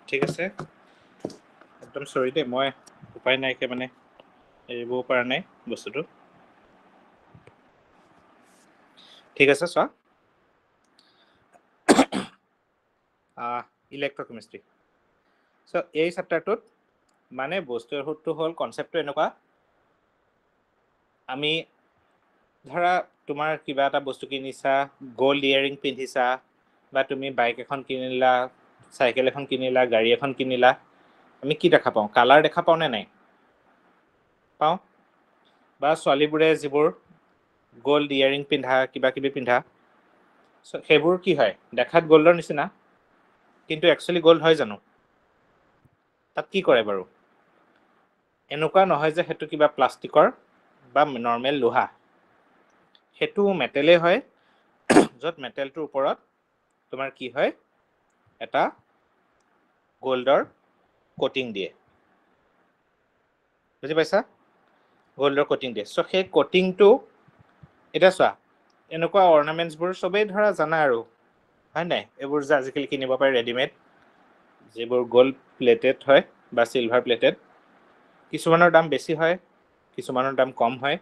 ঠিক আছে একদম সৰি দেই মই উপায় নাইকে মানে এৰিব পৰা নাই বস্তুটো ঠিক আছে চোৱা ইলেক্ট্ৰকেমিষ্ট্ৰি সো এই চেপ্টাৰটোত মানে বস্তুটো হ'ল কনচেপ্টটো এনেকুৱা আমি ধৰা তোমাৰ কিবা এটা বস্তু কিনিছা গোল্ড ইয়াৰিং পিন্ধিছা বা তুমি বাইক এখন কিনিলা চাইকেল এখন কিনিলা গাড়ী এখন কিনিলা আমি কি দেখা পাওঁ কালাৰ দেখা পাওঁ নে নাই পাওঁ বা ছোৱালীবোৰে যিবোৰ গোল্ড ইয়াৰিং পিন্ধা কিবা কিবি পিন্ধা সেইবোৰ কি হয় দেখাত গোল্ডৰ নিচিনা কিন্তু একচুৱেলি গোল্ড হয় জানো তাত কি কৰে বাৰু এনেকুৱা নহয় যে সেইটো কিবা প্লাষ্টিকৰ বা নৰ্মেল লোহা সেইটো মেটেলেই হয় য'ত মেটেলটোৰ ওপৰত তোমাৰ কি হয় এটা গোল্ডৰ কোটিং দিয়ে বুজি পাইছা গোল্ডৰ কোটিং দিয়ে সো সেই কোটিংটো এটা চোৱা এনেকুৱা অৰ্নামেণ্টছবোৰ চবেই ধৰা জানা আৰু হয় নাই এইবোৰ যে আজিকালি কিনিব পাৰে ৰেডিমেড যিবোৰ গোল্ড প্লেটেড হয় বা চিলভাৰ প্লেটেড কিছুমানৰ দাম বেছি হয় কিছুমানৰ দাম কম হয়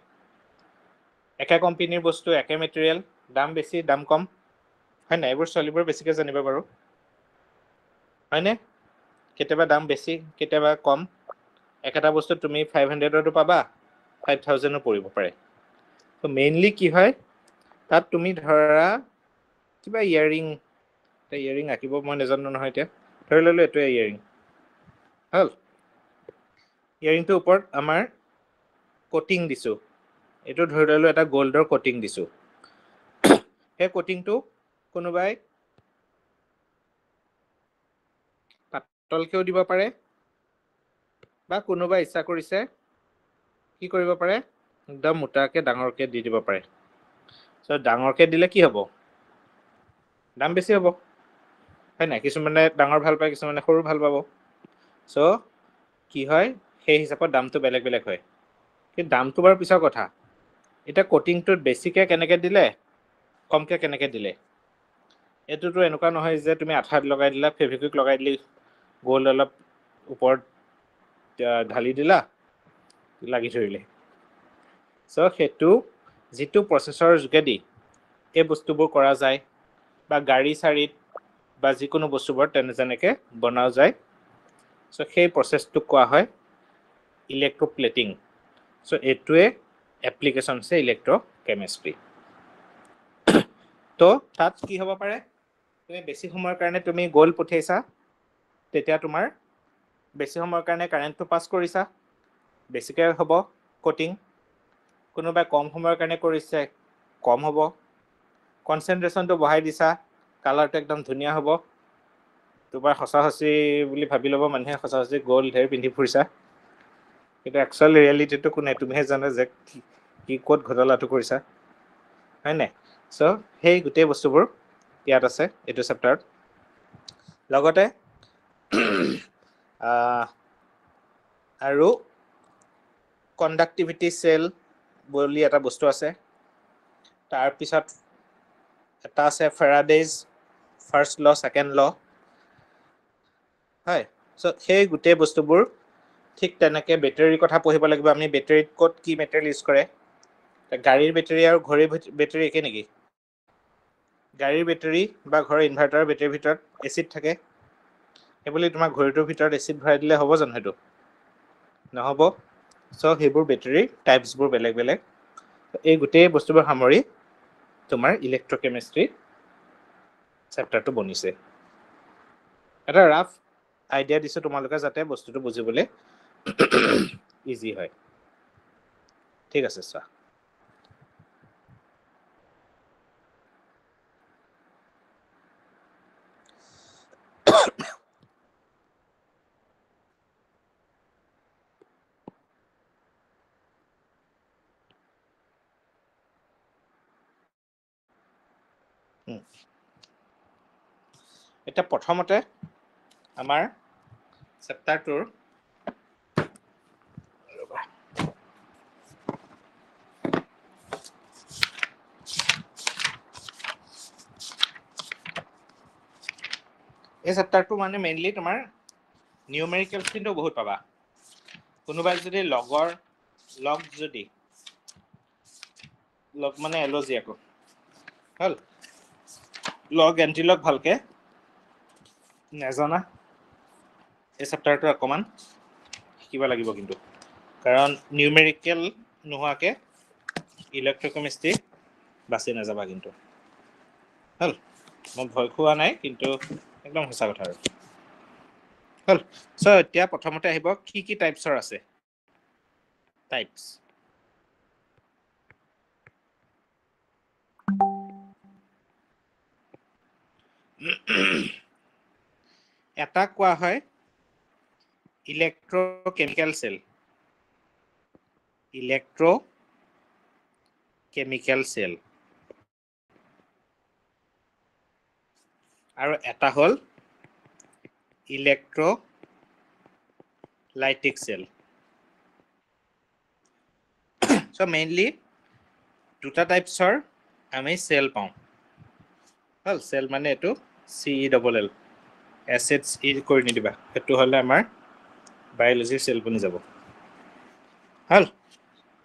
একে কোম্পানীৰ বস্তু একে মেটেৰিয়েল দাম বেছি দাম কম হয় নাই এইবোৰ ছোৱালীবোৰ বেছিকৈ জানিব বাৰু হয়নে কেতিয়াবা দাম বেছি কেতিয়াবা কম একেটা বস্তু তুমি 500টো পাবা 5000ও পৰিব পাৰে তো মেইনলি কি হয় তাত তুমি ধৰা কিবা ইয়াৰিং আঁকিব মই নাজানো নহয় এতিয়া ধৰি ল'লো এইটোৱে ইয়াৰিং হ'ল ইয়াৰিংটোৰ ওপৰত আমাৰ কোটিং দিছোঁ এইটো ধৰি ল'লো এটা গোল্ডৰ কোটিং দিছোঁ সেই কোটিংটো কোনোবাই পাতলকেও দিব পাৰে বা কোনোবাই ইচ্ছা কৰিছে কি কৰিব পাৰে একদম মোটাকে ডাঙৰকে দি দিব পাৰে চ' ডাঙৰকে দিলে কি হ'ব দাম বেছি হ'ব হয় নাই কিছুমানে ডাঙৰ ভাল পায় কিছুমানে সৰু ভাল পাব চ' কি হয় সেই হিচাপত দামটো বেলেগ বেলেগ হয় কিন্তু দামটো বাৰু পিছৰ কথা এতিয়া কোটিংটোত বেছিকৈ কেনেকৈ দিলে কমকৈ কেনেকৈ দিলে এইটোতো এনেকুৱা নহয় যে তুমি আঠাত লগাই দিলা ফেব্ৰিকুইক লগাই দিলি গোল্ড অলপ ওপৰত ঢালি দিলা লাগি ধৰিলে চ' সেইটো যিটো প্ৰচেছৰ যোগেদি এই বস্তুবোৰ কৰা যায় বা গাড়ী চাৰিত বা যিকোনো বস্তুবোৰ যেনেকৈ বনোৱা যায় চ' সেই প্ৰচেছটোক কোৱা হয় ইলেক্ট্ৰপ্লেটিং চ' এইটোৱে এপ্লিকেশ্যন হৈছে ইলেক্ট্ৰকেমিষ্ট্ৰি তো তাত কি হ'ব পাৰে তুমি বেছি সময়ৰ কাৰণে তুমি গোল্ড পঠিয়াইছা তেতিয়া তোমাৰ বেছি সময়ৰ কাৰণে কাৰেণ্টটো পাছ কৰিছা বেছিকৈ হ'ব কোটিং কোনোবাই কম সময়ৰ কাৰণে কৰিছে কম হ'ব কনচেনট্ৰেশ্যনটো বঢ়াই দিছা কালাৰটো একদম ধুনীয়া হ'ব তোমাৰ সঁচা সঁচি বুলি ভাবি ল'ব মানুহে সঁচা সঁচি গোল্ড ধেৰ পিন্ধি ফুৰিছা কিন্তু একচুৱেল ৰিয়েলিটিটো কোনে তুমিহে জানা যে কি ক'ত ঘটলাটো কৰিছা হয় নাই চ' সেই গোটেই বস্তুবোৰ ইয়াত আছে এইটো চেপ্টাৰত লগতে আৰু কণ্ডাক্টিভিটি চেল বুলি এটা বস্তু আছে তাৰপিছত এটা আছে ফেৰাডেজ ফাৰ্ষ্ট ল ছেকেণ্ড ল হয় চ' সেই গোটেই বস্তুবোৰ ঠিক তেনেকৈ বেটেৰীৰ কথা পঢ়িব লাগিব আমি বেটেৰীত ক'ত কি মেটেৰিয়েল ইউজ কৰে গাড়ীৰ বেটেৰী আৰু ঘড়ীৰ বেটেৰী একে নেকি গাড়ীৰ বেটেৰী বা ঘৰৰ ইনভাৰ্টাৰৰ বেটেৰীৰ ভিতৰত এচিড থাকে সেইবুলি তোমাৰ ঘড়ীটোৰ ভিতৰত এচিড ভৰাই দিলে হ'ব জানো সেইটো নহ'ব চ' সেইবোৰ বেটেৰীৰ টাইপছবোৰ বেলেগ বেলেগ এই গোটেই বস্তুবোৰ সামৰি তোমাৰ ইলেক্ট্ৰকেমিষ্ট্ৰি চেপ্টাৰটো বনিছে এটা ৰাফ আইডিয়া দিছোঁ তোমালোকে যাতে বস্তুটো বুজিবলৈ ইজি হয় ঠিক আছে চোৱা এটা প্ৰথমতে আমাৰ চেপ্টাৰটোৰ এই চেপ্টাৰটো মানে মেইনলি তোমাৰ নিউমেৰিকেলছ কিন্তু বহুত পাবা কোনোবাই যদি লগ যদি লগ মানে এলজি আকৌ হল লগ এন্ট্ৰি লগ ভালকে নাজানা এই চেপ্টাৰটো অকমান শিকিব লাগিব কিন্তু কাৰণ নিউমেৰিকেল নোহোৱাকে ইলেক্ট্ৰকেমিষ্ট্ৰি বাছি নাযাবা কিন্তু হল মই ভয় খোৱা নাই কিন্তু একদম সঁচা কথা আৰু হল চ এতিয়া প্ৰথমতে আহিব কি টাইপছৰ আছে টাইপছ এটা কোৱা হয় ইলেক্ট্ৰকেমিকেল চেল আৰু এটা হ'ল ইলেক্ট্ৰলাইটিক চেল চ' মেইনলি দুটা টাইপছৰ আমি চেল পাওঁ হ'ল চেল মানে এইটো CELL এচিডছ কৰি নিদিবা সেইটো হ'লে আমাৰ বায়'লজিৰ চেল বনি যাব হ'ল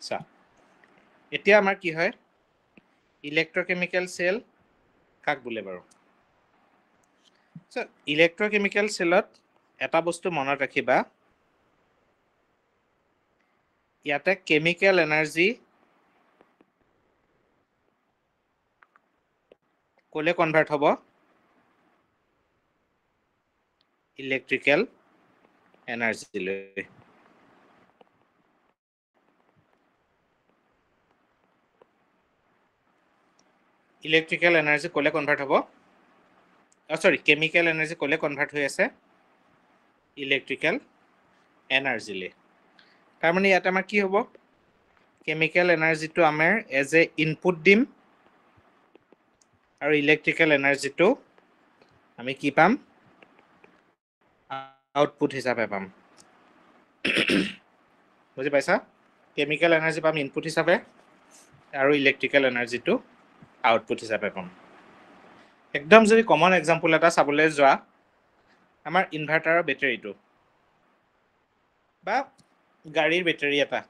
চা এতিয়া আমাৰ কি হয় ইলেক্ট্ৰকেমিকেল চেল কাক বোলে বাৰু ইলেক্ট্ৰকেমিকেল চেলত এটা বস্তু মনত ৰাখিবা ইয়াতে কেমিকেল এনাৰ্জি ক'লে কনভাৰ্ট হ'ব ইলেক্ট্ৰিকেল এনাৰ্জিলৈ ইলেক্ট্ৰিকেল এনাৰ্জি ক'লে কনভাৰ্ট হ'ব কেমিকেল এনাৰ্জি ক'লে কনভাৰ্ট হৈ আছে ইলেক্ট্ৰিকেল এনাৰ্জিলৈ তাৰমানে ইয়াত আমাৰ কি হ'ব কেমিকেল এনাৰ্জিটো আমাৰ এজ এ ইনপুট দিম আৰু ইলেক্ট্ৰিকেল এনাৰ্জিটো আমি কি পাম আউটপুট হিচাপে পাম বুজি পাইছা কেমিকেল এনাৰ্জি পাম ইনপুট হিচাপে আৰু ইলেক্ট্ৰিকেল এনাৰ্জিটো আউটপুট হিচাপে পাম একদম যদি কমন এক্সাম্পল এটা চাবলৈ যোৱা আমাৰ ইনভাৰ্টাৰৰ বেটেৰীটো বা গাড়ীৰ বেটেৰী এটা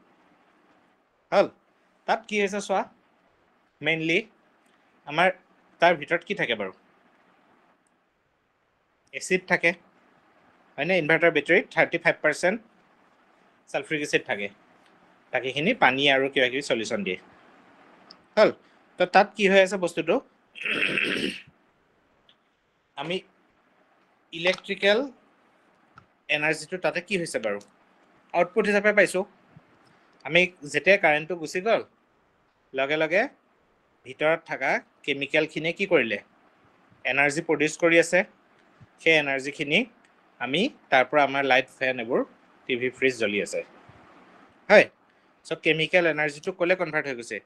হ'ল তাত কি হৈছে চোৱা মেইনলি আমাৰ তাৰ ভিতৰত কি থাকে বাৰু এচিড থাকে হয়নে ইনভাৰ্টাৰ বেটেৰীত 35% ছালফ্ৰিক এচিড থাকে বাকীখিনি পানী আৰু কিবা কিবি সলিউশ্যন দিয়ে হ'ল তো তাত কি হৈ আছে বস্তুটো আমি ইলেক্ট্ৰিকেল এনাৰ্জিটো তাতে কি হৈছে বাৰু আউটপুট হিচাপে পাইছোঁ আমি যেতিয়া কাৰেণ্টটো গুচি গ'ল লগে লগে ভিতৰত থকা কেমিকেলখিনিয়ে কি কৰিলে এনাৰ্জি প্ৰডিউচ কৰি আছে সেই এনাৰ্জিখিনি আমি তাৰ পৰা আমাৰ লাইট ফেন এইবোৰ টিভি ফ্ৰিজ জ্বলি আছে হয় চ' কেমিকেল এনাৰ্জিটো ক'লে কনভাৰ্ট হৈ গৈছে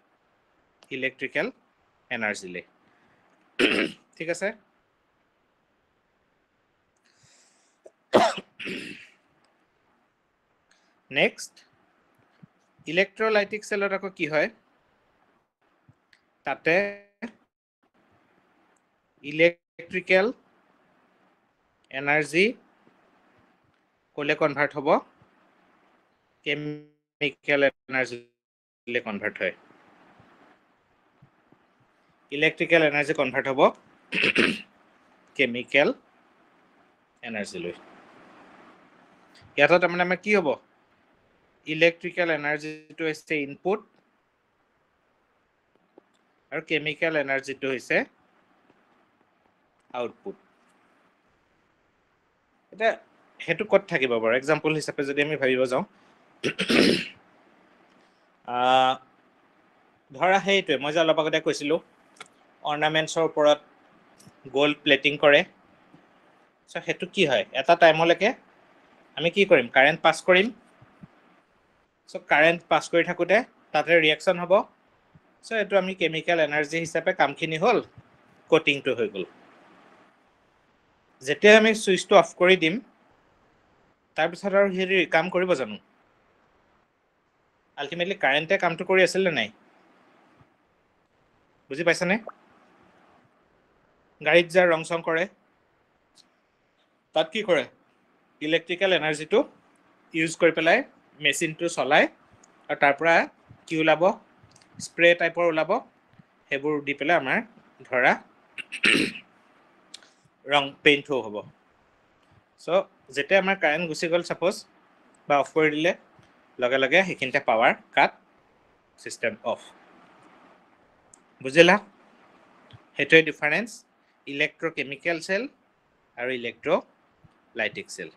ইলেক্ট্ৰিকেল এনাৰ্জিলৈ ঠিক আছে নেক্সট ইলেক্ট্ৰলাইটিক চেলত আকৌ কি হয় তাতে ইলেক্ট্ৰিকেল এনাৰ্জি ক'লে কনভাৰ্ট হ'ব কেমিকেল এনাৰ্জিলৈ কনভাৰ্ট হয় ইলেক্ট্ৰিকেল এনাৰ্জি কনভাৰ্ট হ'ব কেমিকেল এনাৰ্জিলৈ ইয়াত তাৰমানে আমাৰ কি হ'ব ইলেক্ট্ৰিকেল এনাৰ্জিটো হৈছে ইনপুট আৰু কেমিকেল এনাৰ্জিটো হৈছে আউটপুট এতিয়া সেইটো ক'ত থাকিব বাৰু এক্সাম্পল হিচাপে যদি আমি ভাবিব যাওঁ ধৰা সেইটোৱে মই যে অলপ আগতে কৈছিলোঁ অৰ্নামেণ্টছৰ ওপৰত গ'ল্ড প্লেটিং কৰে চ' সেইটো কি হয় এটা টাইমলৈকে আমি কি কৰিম কাৰেণ্ট পাছ কৰিম চ' কাৰেণ্ট পাছ কৰি থাকোঁতে তাতে ৰিয়েকশ্যন হ'ব চ' এইটো আমি কেমিকেল এনাৰ্জি হিচাপে কামখিনি হ'ল কোটিংটো হৈ গ'ল যেতিয়া আমি সুইচটো অফ কৰি দিম তাৰপিছত আৰু হেৰি কাম কৰিব জানো আলটিমেটলি কাৰেণ্টে কামটো কৰি আছিল নে নাই বুজি পাইছানে গাড়ীত যাৰ ৰং চং কৰে তাত কি কৰে ইলেক্ট্ৰিকেল এনাৰ্জিটো ইউজ কৰি পেলাই মেচিনটো চলাই আৰু তাৰ পৰা কি ওলাব স্প্ৰে টাইপৰ ওলাব সেইবোৰ দি পেলাই আমাৰ ধৰা ৰং পেইণ্টও হ'ব চ' যেতিয়া আমাৰ কাৰেণ্ট গুচি গ'ল ছাপ'জ বা অফ কৰি দিলে লগে লগে সেইখিনিতে পাৱাৰ কাট চিষ্টেম অফ বুজিলা সেইটোৱে ডিফাৰেঞ্চ ইলেক্ট্ৰকেমিকেল চেল আৰু ইলেক্ট্ৰলাইটিক চেল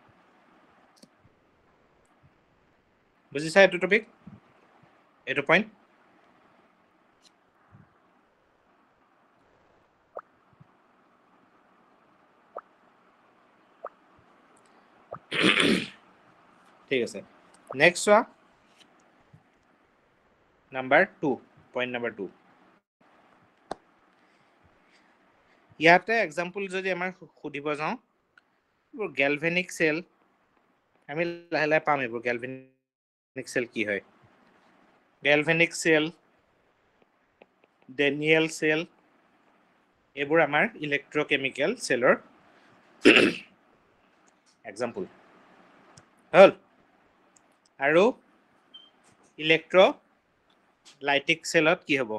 বুজিছা এইটো টপিক এইটো পইণ্ট ঠিক আছে নেক্সট চোৱা নাম্বাৰ 2 পইণ্ট নাম্বাৰ 2 ইয়াতে এক্সাম্পল যদি আমাৰ সুধিব যাওঁ এইবোৰ গেলভেনিক চেল আমি লাহে লাহে পাম এইবোৰ গেলভেনিক চেল কি হয় গেলভেনিক চেল ডেনিয়েল চেল এইবোৰ আমাৰ ইলেক্ট্ৰকেমিকেল চেলৰ এক্সাম্পল হ'ল আৰু ইলেক্ট্ৰলাইটিক চেলত কি হ'ব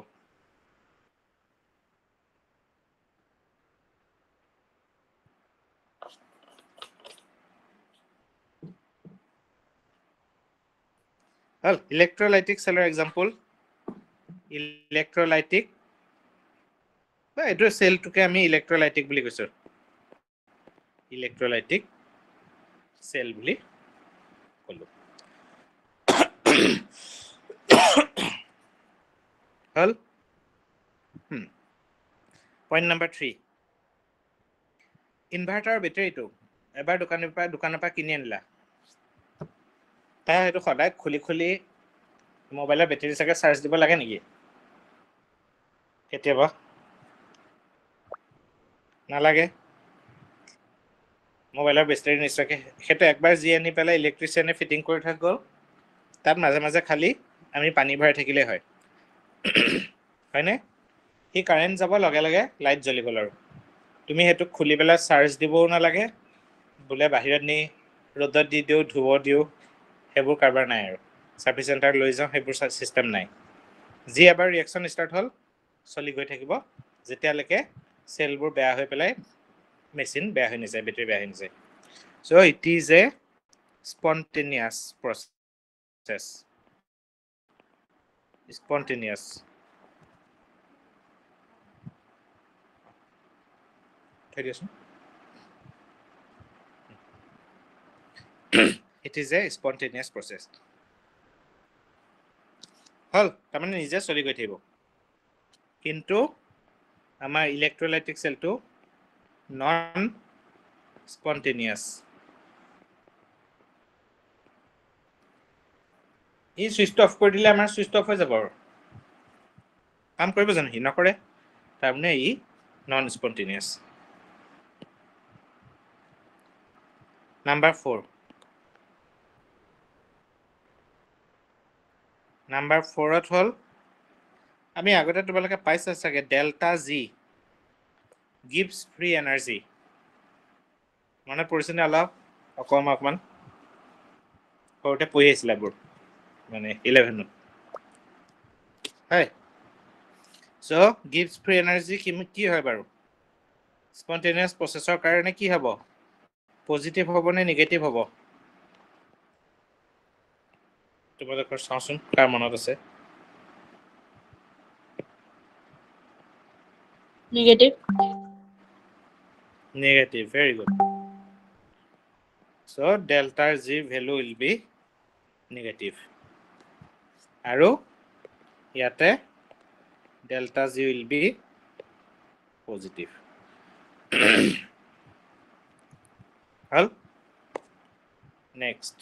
হ'ল ইলেক্ট্ৰলাইটিক চেলৰ এক্সাম্পল ইলেক্ট্ৰলাইটিক এইটো চেলটোকে আমি ইলেক্ট্ৰলাইটিক বুলি কৈছোঁ ইলেক্ট্ৰলাইটিক চেল বুলি ক'লোঁ হ'ল পইণ্ট নাম্বাৰ 3 ইনভাৰ্টাৰ বেটেৰীটো এবাৰ দোকানৰ পৰা কিনি আনিলা তাই সেইটো সদায় খুলি খুলি মোবাইলৰ বেটেৰী চাগে চাৰ্জ দিব লাগে নেকি কেতিয়াবা নালাগে মোবাইলৰ বেটেৰী নিশ্চয়কৈ সেইটো একবাৰ যি আনি পেলাই ইলেক্ট্ৰিচিয়ানে ফিটিং কৰি থৈ গ'ল তাত মাজে মাজে খালি আমি পানী ভৰাই থাকিলেই হয় হয়নে সি কাৰেণ্ট যাব লগে লগে লাইট জ্বলি গ'ল আৰু তুমি সেইটোক খুলি পেলাই চাৰ্জ দিবও নালাগে বোলে বাহিৰত নি ৰ'দত দি দিওঁ ধুব দিওঁ সেইবোৰ কাৰবাৰ নাই আৰু ছাৰ্ভিচ চেণ্টাৰ লৈ যাওঁ সেইবোৰ ছিষ্টেম নাই যি এবাৰ ৰিয়েকশ্যন ষ্টাৰ্ট হ'ল চলি গৈ থাকিব যেতিয়ালৈকে চেলবোৰ বেয়া হৈ পেলাই মেচিন বেয়া হৈ নাযায় বেটেৰী বেয়া হৈ নাযায় চ' ইট ইজ এ স্পণ্টেনিয়াছ প্ৰচেছ স্পণ্টেনিয়াছ থৈ দিয়াচোন ইট ইজ এ স্পণ্টেনিয়াছ প্ৰচেছ হ'ল তাৰমানে নিজে চলি গৈ থাকিব কিন্তু আমাৰ ইলেক্ট্ৰলাইটিক চেলটো নন স্পণ্টেনিয়াছ এই ছুইচটো অফ কৰি দিলে আমাৰ ছুইচটো অফ হৈ যাব আৰু কাম কৰিব জানো সি নকৰে তাৰমানে ই নন স্পণ্টেনিয়াছ নাম্বাৰ 4 নাম্বাৰ 4ত হ'ল আমি আগতে তোমালোকে পাইছা চাগে delta G gives free energy মনত পৰিছেনে অলপ অকণমান সৰুতে পঢ়ি আহিছিলে এইবোৰ মানে 11ত হয় চ' গিভছ ফ্ৰী এনাৰ্জি কি হয় বাৰু স্পণ্টেনিয়াছ প্ৰচেছৰ কাৰণে কি হ'ব পজিটিভ হ'ব নে নিগেটিভ হ'ব তোমালোকৰ চাওঁচোন কাৰ মনত আছে Negative. Negative, very good. So delta G value will be negative. আৰু ইয়াতে delta G will be positive. হ'ল নেক্সট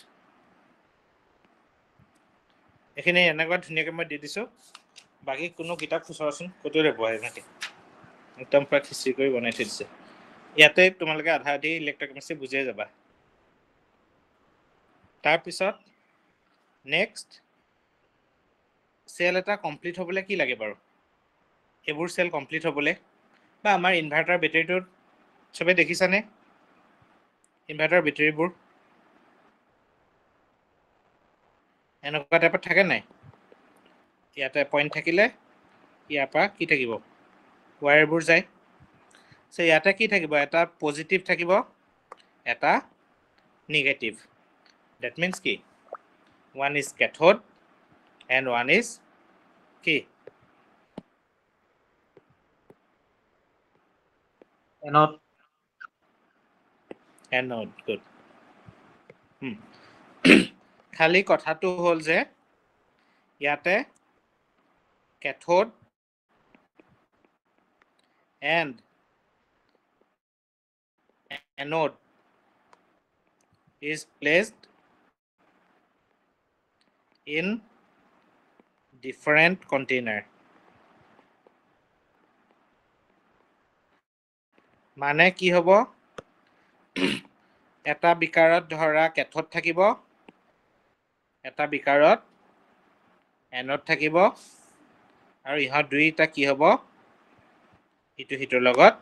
এইখিনি এনেকুৱা ধুনীয়াকৈ মই দি দিছোঁ বাকী কোনো কিতাপ খুচৰাচোন ক'তো বহে এনেকৈ একদম পুৰা খিচিৰি কৰি বনাই থৈ দিছে ইয়াতে তোমালোকে আধা আধি ইলেক্ট্ৰকেমিষ্ট্ৰি বুজিয়ে যাবা তাৰপিছত নেক্সট সেল এটা কমপ্লিট হ'বলৈ কি লাগে বাৰু এইবোৰ সেল কমপ্লিট হ'বলৈ বা আমাৰ ইনভাৰ্টাৰ বেটাৰীটোত চবে দেখিছানে ইনভাৰ্টাৰ বেটাৰীবোৰ এনেকুৱা টাইপত থাকে নাই ইয়াতে পইণ্ট থাকিলে ইয়াৰ পৰা কি থাকিব ৱায়াৰবোৰ যায় চ' ইয়াতে কি থাকিব এটা পজিটিভ থাকিব এটা নিগেটিভ ডেট মিনছ কি one is cathode and one is কি এন'ড গুড খালি কথাটো হ'ল যে ইয়াতে কেথোড and anode is placed in different container মানে কি হ'ব এটা বিকাৰত ধৰা কেথোড থাকিব এটা বিকাৰত এন'ড থাকিব আৰু ইহঁত দুইটা কি হ'ব ইটো সিটোৰ লগত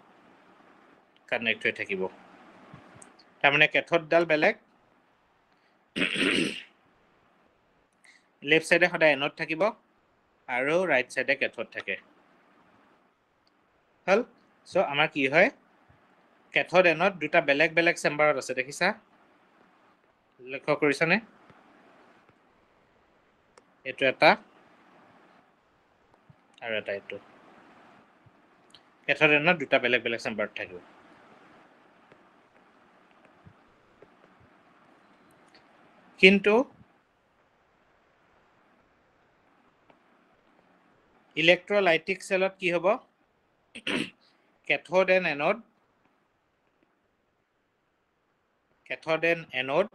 কানেক্ট হৈ থাকিব তাৰমানে কেথোডডাল বেলেগ লেফ্ট সাইডে সদায় এন'ড থাকিব আৰু ৰাইট সাইডে কেথোড থাকে হল সো আমাৰ কি হয় কেথোড এন'ড দুটা বেলেগ বেলেগ চেম্বাৰত আছে দেখিছা লক্ষ্য কৰিছানে এইটো এটা আৰু এটা এইটো কেথোড এন'ড দুটা বেলেগ বেলেগ চেম্বাৰত থাকিব কিন্তু ইলেক্ট্ৰোলাইটিক সেলত কি হ'ব cathode and anode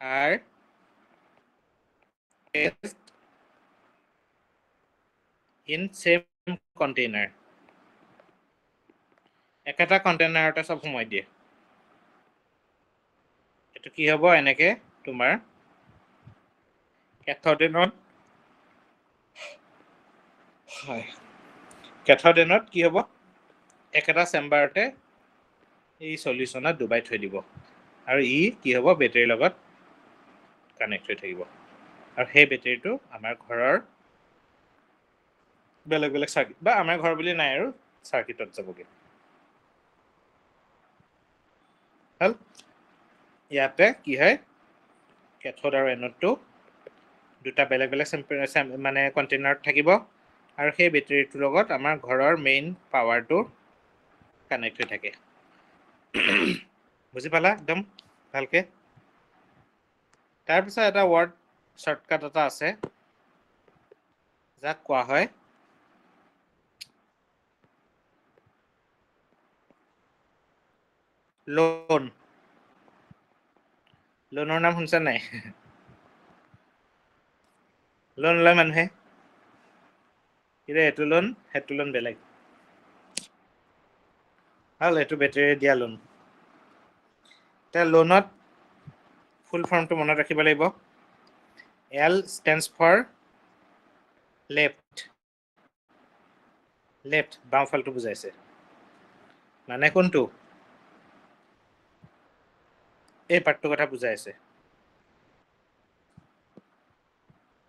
are placed in same container একেটা কন্টেইনাৰতে সব সোমাই দিয়ে এটো কি হ'ব এনেকে তোমাৰ cathode anode হয় cathode anode কি হ'ব একেটা চেম্বাৰতে এই সলিউশনত ডুবাই থৈ দিব আৰু ই কি হ'ব বেটাৰীৰ লগত কানেক্ট হৈ থাকিব আৰু সেই বেটাৰীটো আমাৰ ঘৰৰ বেলেগ বেলেগ সাৰ্কিট বা আমাৰ ঘৰ বুলি নাই আৰু সাৰ্কিটত যাবগে হল ইয়াতে কি হয় কেথোড আৰু এন'ডটো দুটা বেলেগ বেলেগ মানে কন্টেইনাৰত থাকিব আৰু সেই বেটাৰীটোৰ লগত আমাৰ ঘৰৰ মেইন পাৱাৰটো কানেক্ট হৈ থাকে বুজি পালা একদম ভালকে তাৰপিছত এটা ৱৰ্ড শৰ্টকাট এটা আছে যাক কোৱা হয় লোন লোনৰ নাম শুনিছা নাই লোন লয় মানুহে কিন্তু এইটো লোন সেইটো লোন বেলেগ ভাল এইটো বেটাৰী দিয়া লোন এতিয়া লোনত ফুল ফৰ্মটো মনত ৰাখিব লাগিব L stands for left বাওঁফালটো বুজাইছে মানে কোনটো এই পাৰ্টটোৰ কথা বুজাই আছে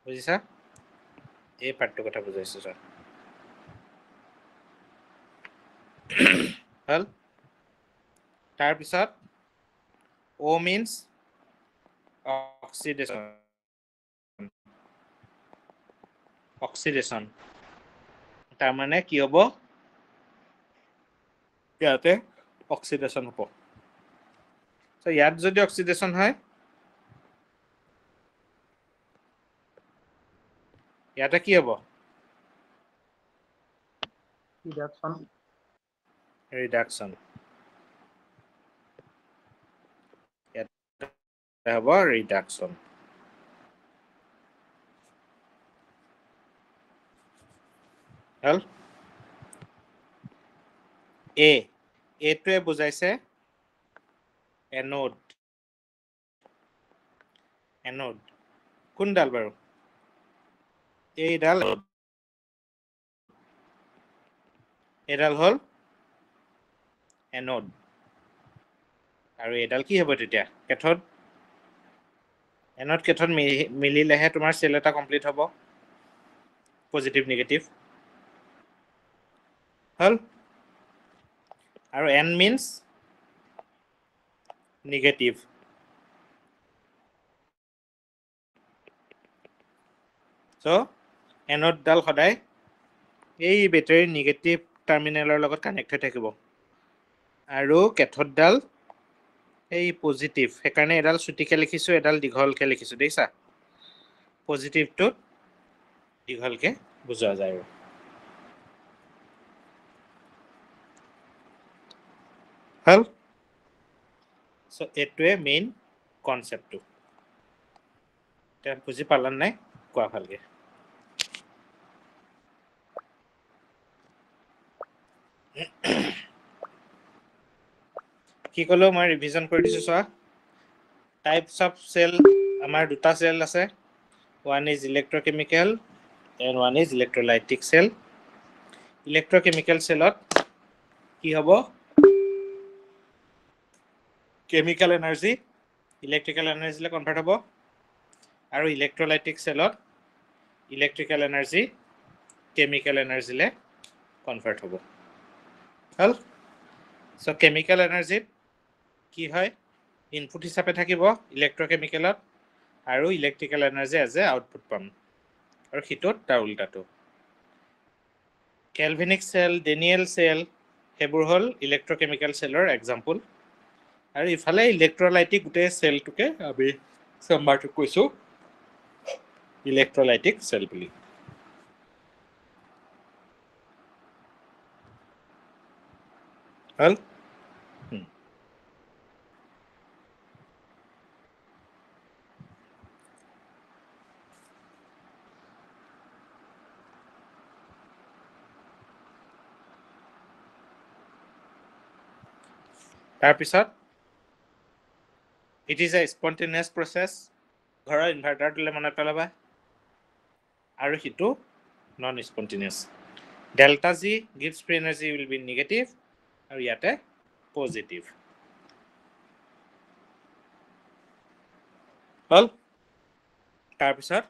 বুজিছা এই পাৰ্টটোৰ কথা বুজাইছে স্যাৰ হল তাৰপিছত O means অক্সিডেশ্যন তাৰমানে কি হ'ব ইয়াতে অক্সিডেশ্যন হ'ব সো ইয়াত যদি অক্সিডেশ্যন হয় ইয়াতে কি হ'ব ৰিডাকশন ইয়াতে হ'ব ৰিডাকশন হল এটোৱে বুজাইছে এনোড কোনডাল বাৰু এইডাল হল এনোড আৰু এইডাল কি হ'ব তেতিয়া কেথড এনোড কেথড মিলিলেহে তোমাৰ সেল এটা কমপ্লিট হ'ব পজিটিভ নেগেটিভ হল আৰু এন মিন্স নেগেটিভ সো এনোডডাল সদায় এই বেটাৰীৰ নেগেটিভ টাৰ্মিনেলৰ লগত কানেক্ট হৈ থাকিব আৰু কেথডডাল এই পজিটিভ সেইকাৰণে এডাল চুটিকে লিখিছো এডাল দীঘলকে লিখিছো দেখিছা পজিটিভটোত দীঘলকে বুজোৱা যায় আৰু হল সো এটোৱে মেইন কনসেপ্টটো এতিয়া বুজি পালান নাই কোৱা ভালকে কি কলো মই ৰিভিজন কৰি দিছো চোৱা টাইপস অফ সেল আমাৰ দুটা সেল আছে one is electrochemical and one is electrolytic cell electrochemical cellত কি হ'ব chemical energy electrical energy লে কনভাৰ্ট হ'ব আৰু electrolytic cellত electrical energy chemical energy লে কনভাৰ্ট হ'ব হল সো chemical energy কি হয় ইনপুট হিচাপে থাকিব ইলেক্ট্ৰকেমিকেলত আৰু electrical energy as a output পাম আৰু হিটত তাৰ উল্টাটো কেলভিনিক সেল ডেনিয়েল সেল সেইবোৰ হ'ল ইলেক্ট্ৰকেমিকেল সেলৰ এক্সাম্পল আৰু ইফালে ইলেক্ট্ৰলাইটিক গোটেই সেলটোকে আমি চেম্বাৰটো কৈছো ইলেক্ট্ৰলাইটিক সেল বুলি হল তাৰপিছত it is a spontaneous process ঘৰৰ ইনভাৰ্টাৰটোলে মনত পেলাবা আৰু হিটো non spontaneous delta G gives free energy will be negative আৰু ইয়াতে পজিটিভ হল তাৰপিছত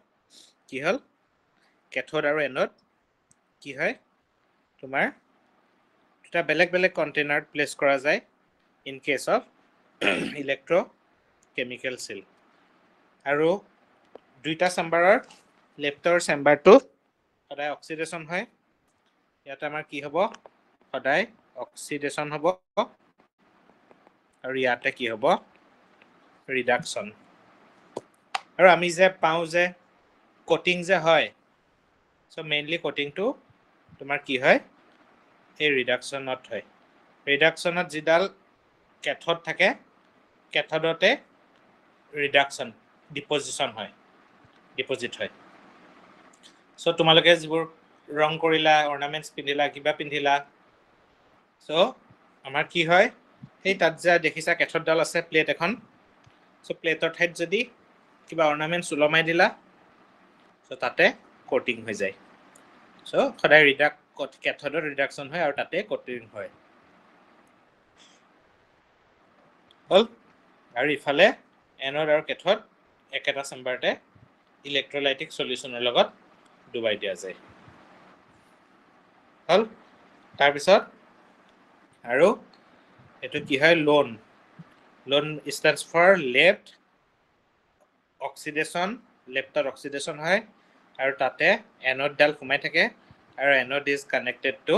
কি হল কেথড আৰু এনোড কি হয় তোমাৰ দুটা বেলেগ বেলেগ কণ্টেইনাৰত প্লেচ কৰা যায় ইন কেছ অফ ইলেক্ট্ৰকেমিকেল সেল আৰু দুইটা চেম্বাৰৰ লেফ্টৰ চেম্বাৰটো সদায় অক্সিডেশ্যন হয় ইয়াতে আমাৰ কি হ'ব সদায় অক্সিডেশ্যন হ'ব আৰু ইয়াতে কি হ'ব ৰিডাকশ্যন আৰু আমি যে পাওঁ যে কোটিং যে হয় সো মেইনলি কোটিংটো তোমাৰ কি হয় এই ৰিডাকশ্যনত হয় ৰিডাকশ্যনত যিডাল কেথড থাকে কেথডতে ৰিডাকশ্যন ডিপজিশ্যন হয় ডিপজিট হয় সো তোমালোকে যিবোৰ ৰং কৰিলা অৰ্নামেণ্টছ পিন্ধিলা কিবা পিন্ধিলা সো আমাৰ কি হয় সেই তাত যে দেখিছা কেথডডাল আছে প্লেট এখন সো প্লেটৰ ঠাইত যদি কিবা অৰ্নামেণ্টছ ওলমাই দিলা সো তাতে কোটিং হৈ যায় সো সদায় কেথডত ৰিডাকশ্যন হয় আৰু তাতে কোটিং হয় হল আৰু ইফালে এনোড আৰু কেথড একেটা চেম্বাৰতে ইলেক্ট্ৰলাইটিক সলিউশ্যনৰ লগত ডুবাই দিয়া যায় হল তাৰপিছত আৰু এইটো কি হয় LOAN stands for left oxidation লেফ্টত অক্সিডেশ্যন হয় আৰু তাতে এনোডডাল সোমাই থাকে আৰু anode is connected to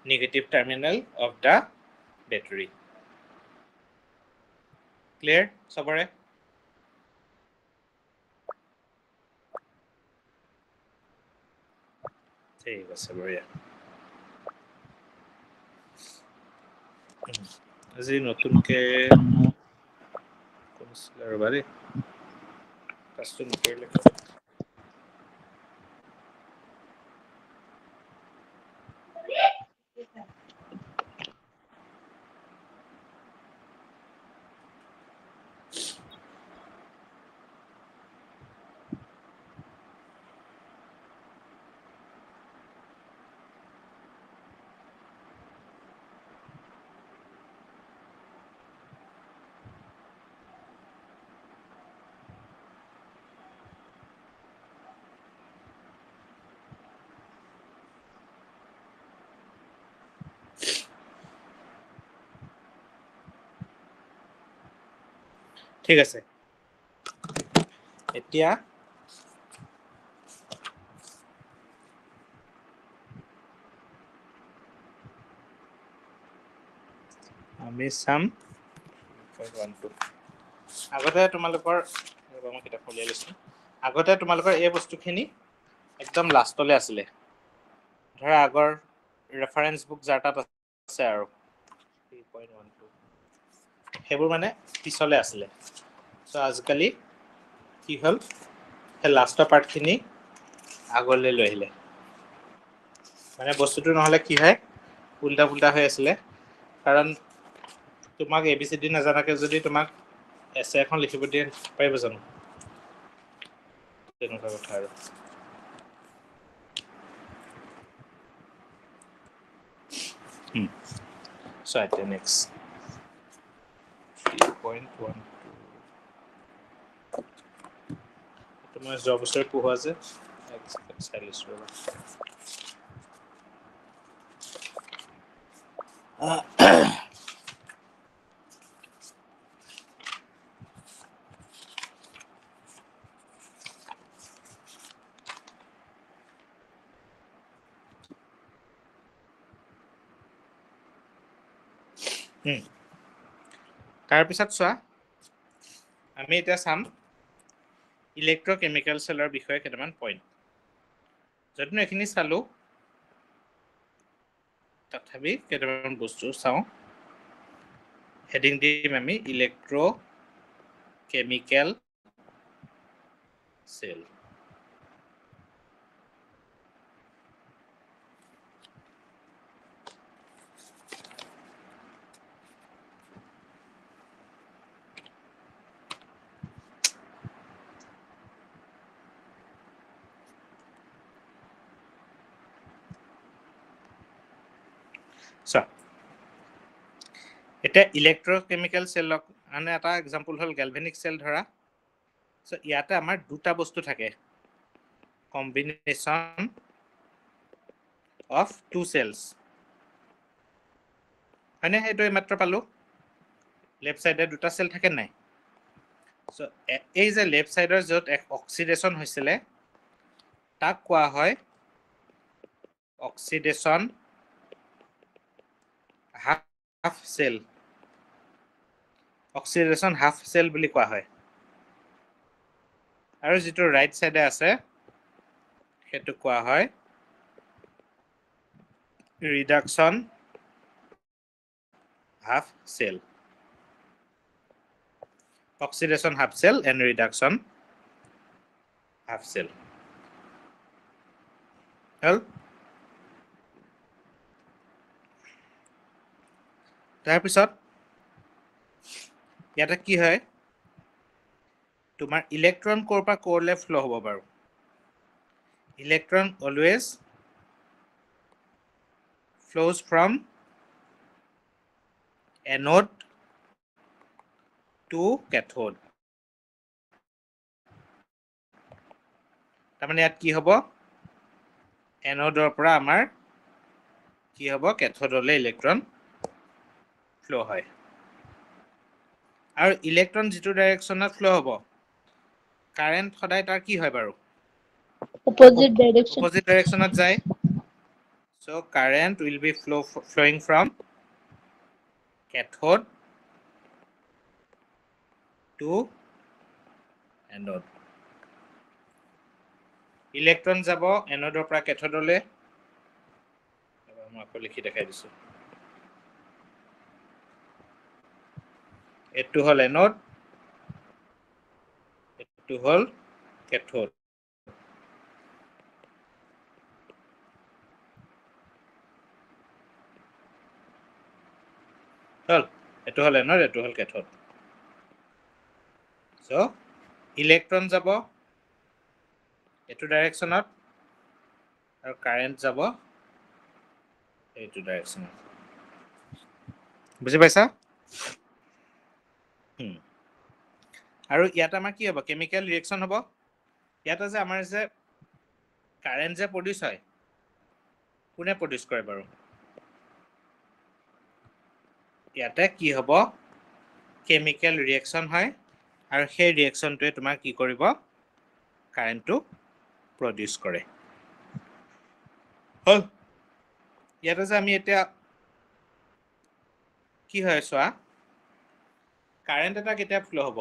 negative terminal of the battery clear সবৰে ঠিক আছে বঢ়িয়া আজি নতুনকে ৰবা দেই কাজটো নকৰিলে ঠিক আছে এতিয়া আমি চাম আগতে তোমালোকৰ মই কিতাপ উলিয়াই লৈছোঁ আগতে তোমালোকৰ এই বস্তুখিনি একদম লাষ্টলৈ আছিলে ধৰা আগৰ ৰেফাৰেন্স বুক যাৰ তাত আছে আৰু 3.12 সেইবোৰ মানে পিছলৈ আছিলে চ' আজিকালি কি হ'ল সেই লাষ্টৰ পাৰ্টখিনি আগলৈ লৈ আহিলে মানে বস্তুটো নহ'লে কি হয় উল্টা পুল্টা হৈ আছিলে কাৰণ তোমাক ABCD নাজানাকে যদি তোমাক এছে এখন লিখিব দিয়ে পাৰিব জানো তেনেকুৱা কথা আৰু so এতিয়া next 3.12 তোমাৰ যোৱা বছৰ পঢ়োৱা যে চাই লৈছোঁ ৰ'বা তাৰপিছত চোৱা আমি এতিয়া চাম ইলেক্ট্ৰকেমিকেল চেলৰ বিষয়ে কেইটামান পইণ্ট যদিনো এইখিনি চালোঁ তথাপি কেইটামান বস্তু চাওঁ হেডিং দিম আমি ইলেক্ট্ৰকেমিকেল চেল চোৱা এতিয়া ইলেক্ট্ৰকেমিকেল চেলক মানে এটা এক্সাম্পল হ'ল গেলভেনিক চেল ধৰা চ' ইয়াতে আমাৰ দুটা বস্তু থাকে কম্বিনেশ্যন অফ টু চেলছ হয়নে সেইটো এইমাত্ৰ পালোঁ লেফ্ট চাইডে দুটা চেল থাকে নাই চ' এই যে লেফ্ট চাইডৰ য'ত অক্সিডেশ্যন হৈছিলে তাক কোৱা হয় oxidation half cell oxidation half cell বুলি কোৱা হয় আৰু যিটো ৰাইট চাইডে আছে সেইটো কোৱা হয় reduction half cell oxidation half cell and reduction half cell হল তাৰপিছত ইয়াতে কি হয় তোমাৰ ইলেক্ট্ৰন ক'ৰ পৰা ক'ৰলৈ ফ্ল' হ'ব বাৰু electron always flows from anode to cathode তাৰমানে ইয়াত কি হ'ব এন'ডৰ পৰা আমাৰ কি হ'ব কেথোডলৈ ইলেক্ট্ৰন ফ্ল' হয় আৰু ইলেক্ট্ৰন যিটো ডাইৰেকশ্যনত ফ্ল' হ'ব কাৰেণ্ট সদায় তাৰ কি হয় বাৰু opposite direction opposite directionত যায় so current will be flowing from cathode to anode electron যাব এন'ডৰ পৰা কেথোডলৈ মই আকৌ লিখি দেখাই দিছোঁ এইটো হ'ল এন'ড এইটো হ'ল কেথোড হ'ল এইটো হ'ল এন'ড এইটো হ'ল কেথোড চ' ইলেক্ট্ৰন যাব এইটো ডাইৰেকশ্যনত আৰু কাৰেণ্ট যাব এইটো ডাইৰেকশ্যনত বুজি পাইছা আৰু ইয়াত আমাৰ কি হ'ব কেমিকেল ৰিয়েকশ্যন হ'ব ইয়াতে যে আমাৰ যে কাৰেণ্ট যে প্ৰডিউচ হয় কোনে প্ৰডিউচ কৰে বাৰু ইয়াতে কি হ'ব কেমিকেল ৰিয়েকশ্যন হয় আৰু সেই ৰিয়েকশ্যনটোৱে তোমাৰ কি কৰিব কাৰেণ্টটো প্ৰডিউচ কৰে হ'ল ইয়াতে যে আমি এতিয়া কি হয় চোৱা কাৰেণ্ট এটা কেতিয়া ফ্ল' হ'ব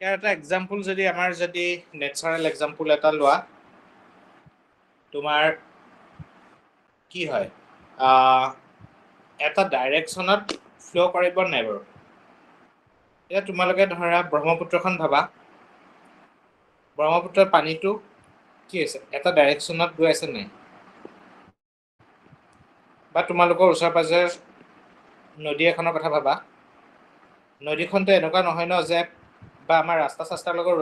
ইয়াৰ এটা এক্সাম্পল যদি আমাৰ যদি নেচাৰেল এক্সাম্পল এটা লোৱা তোমাৰ কি হয় এটা ডাইৰেকশ্যনত ফ্ল' কৰিব নাই বাৰু এতিয়া তোমালোকে ধৰা ব্ৰহ্মপুত্ৰখন ভাবা ব্ৰহ্মপুত্ৰৰ পানীটো কি হৈছে এটা ডাইৰেকশ্যনত গৈ আছে নাই বা তোমালোকৰ ওচৰে পাজৰে নদী এখনৰ কথা ভাবা নদীখনতো এনেকুৱা নহয় ন যে বা আমাৰ ৰাস্তা চাস্তাৰ লগত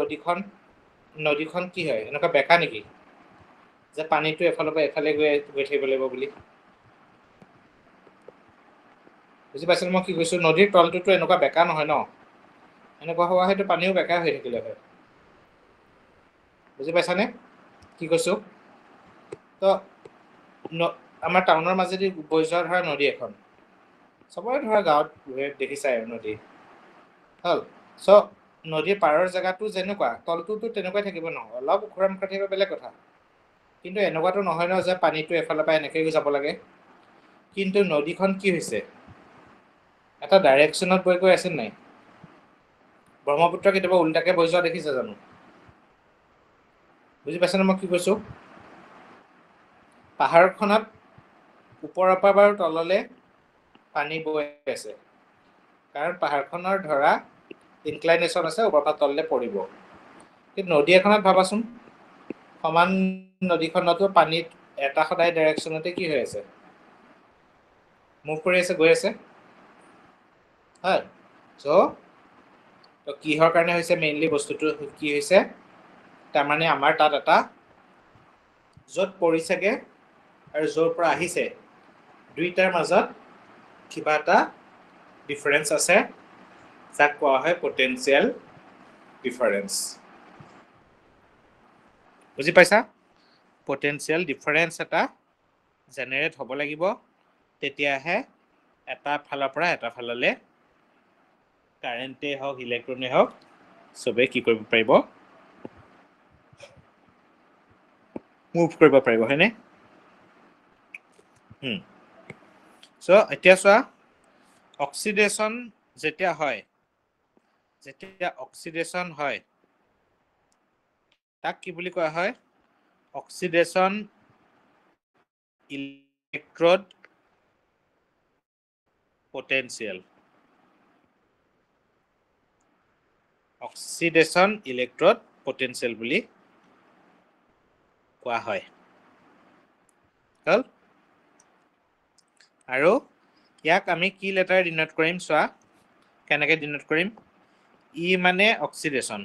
নদীখন কি হয় এনেকুৱা বেকা নেকি যে পানীটো এফালৰ পৰা এফালে গৈ থাকিব লাগিব বুলি বুজি পাইছেনে মই কি কৈছোঁ নদীৰ তলটোতো এনেকুৱা বেকা নহয় ন এনেকুৱা হোৱা হয়তো পানীও বেকা হৈ থাকিলে হয় বুজি পাইছানে কি কৈছোঁ তো আমাৰ টাউনৰ মাজেদি বৈ যোৱা ধৰা নদী এখন চবৰে ধৰা গাঁৱত দেখিছাই আৰু নদী হ'ল চ' নদীৰ পাৰৰ জেগাটো যেনেকুৱা তলটোতো তেনেকুৱাই থাকিব ন অলপ ওখৰা মুখা থাকিব বেলেগ কথা কিন্তু এনেকুৱাতো নহয় ন যে পানীটো এফালৰ পৰা এনেকৈ যাব লাগে কিন্তু নদীখন কি হৈছে এটা ডাইৰেকশ্যনত গৈ আছে নাই ব্ৰহ্মপুত্ৰ কেতিয়াবা উল্টাকে বৈ যোৱা দেখিছে জানো বুজি পাইছানে মই কি কৈছোঁ পাহাৰখনত ওপৰৰ পৰা বাৰু তললৈ পানী বৈ আছে কাৰণ পাহাৰখনৰ ধৰা ইনক্লাইনেশ্যন আছে ওপৰৰ পৰা তললৈ পৰিব কিন্তু নদী এখনত ভাবাচোন সমান নদীখনতো পানীত এটা সদায় ডাইৰেকশ্যনতে কি হৈ আছে মুভ কৰি আছে গৈ আছে হয় চ' কিহৰ কাৰণে হৈছে মেইনলি বস্তুটো কি হৈছে তাৰমানে আমাৰ তাত এটা য'ত পৰিছেগে আৰু য'ৰ পৰা আহিছে দুইটাৰ মাজত কিবা এটা ডিফাৰেঞ্চ আছে যাক কোৱা হয় পটেনচিয়েল ডিফাৰেঞ্চ বুজি পাইছা পটেনচিয়েল ডিফাৰেঞ্চ এটা জেনেৰেট হ'ব লাগিব তেতিয়াহে এটা ফালৰ পৰা এটা ফাললৈ কাৰেণ্টেই হওক ইলেক্ট্ৰনেই হওক চবেই কি কৰিব পাৰিব মুভ কৰিব পাৰিব হয়নে চ' এতিয়া চোৱা অক্সিডেশ্যন যেতিয়া অক্সিডেশ্যন হয় তাক কি বুলি কোৱা হয় oxidation electrode potential oxidation electrode potential বুলি কোৱা হয় হ'ল আৰু ইয়াক আমি কি লেটাৰ ডিনোট কৰিম চোৱা কেনেকৈ ডিনোট কৰিম ই মানে অক্সিডেশ্যন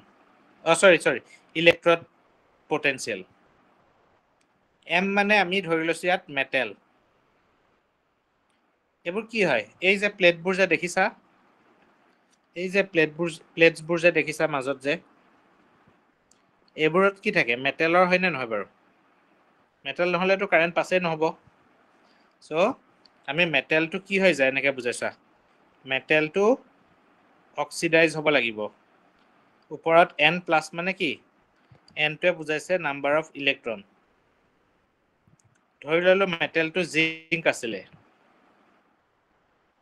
চৰি ইলেক্ট্ৰড পটেনচিয়েল এম মানে আমি ধৰি লৈছোঁ ইয়াত মেটেল এইবোৰ কি হয় এই যে প্লেটবোৰ যে দেখিছা এই যে প্লেটছবোৰ যে দেখিছা মাজত যে এইবোৰত কি থাকে মেটেলৰ হয়নে নহয় বাৰু মেটেল নহ'লেতো কাৰেণ্ট পাছেই নহ'ব চ' আমি মেটেলটো কি হৈ যায় এনেকৈ বুজাইছা মেটেলটো অক্সিডাইজ হ'ব লাগিব ওপৰত N প্লাছ মানে কি Nটোৱে বুজাইছে নাম্বাৰ অফ ইলেক্ট্ৰন ধৰি ল'লোঁ মেটেলটো জিংক আছিলে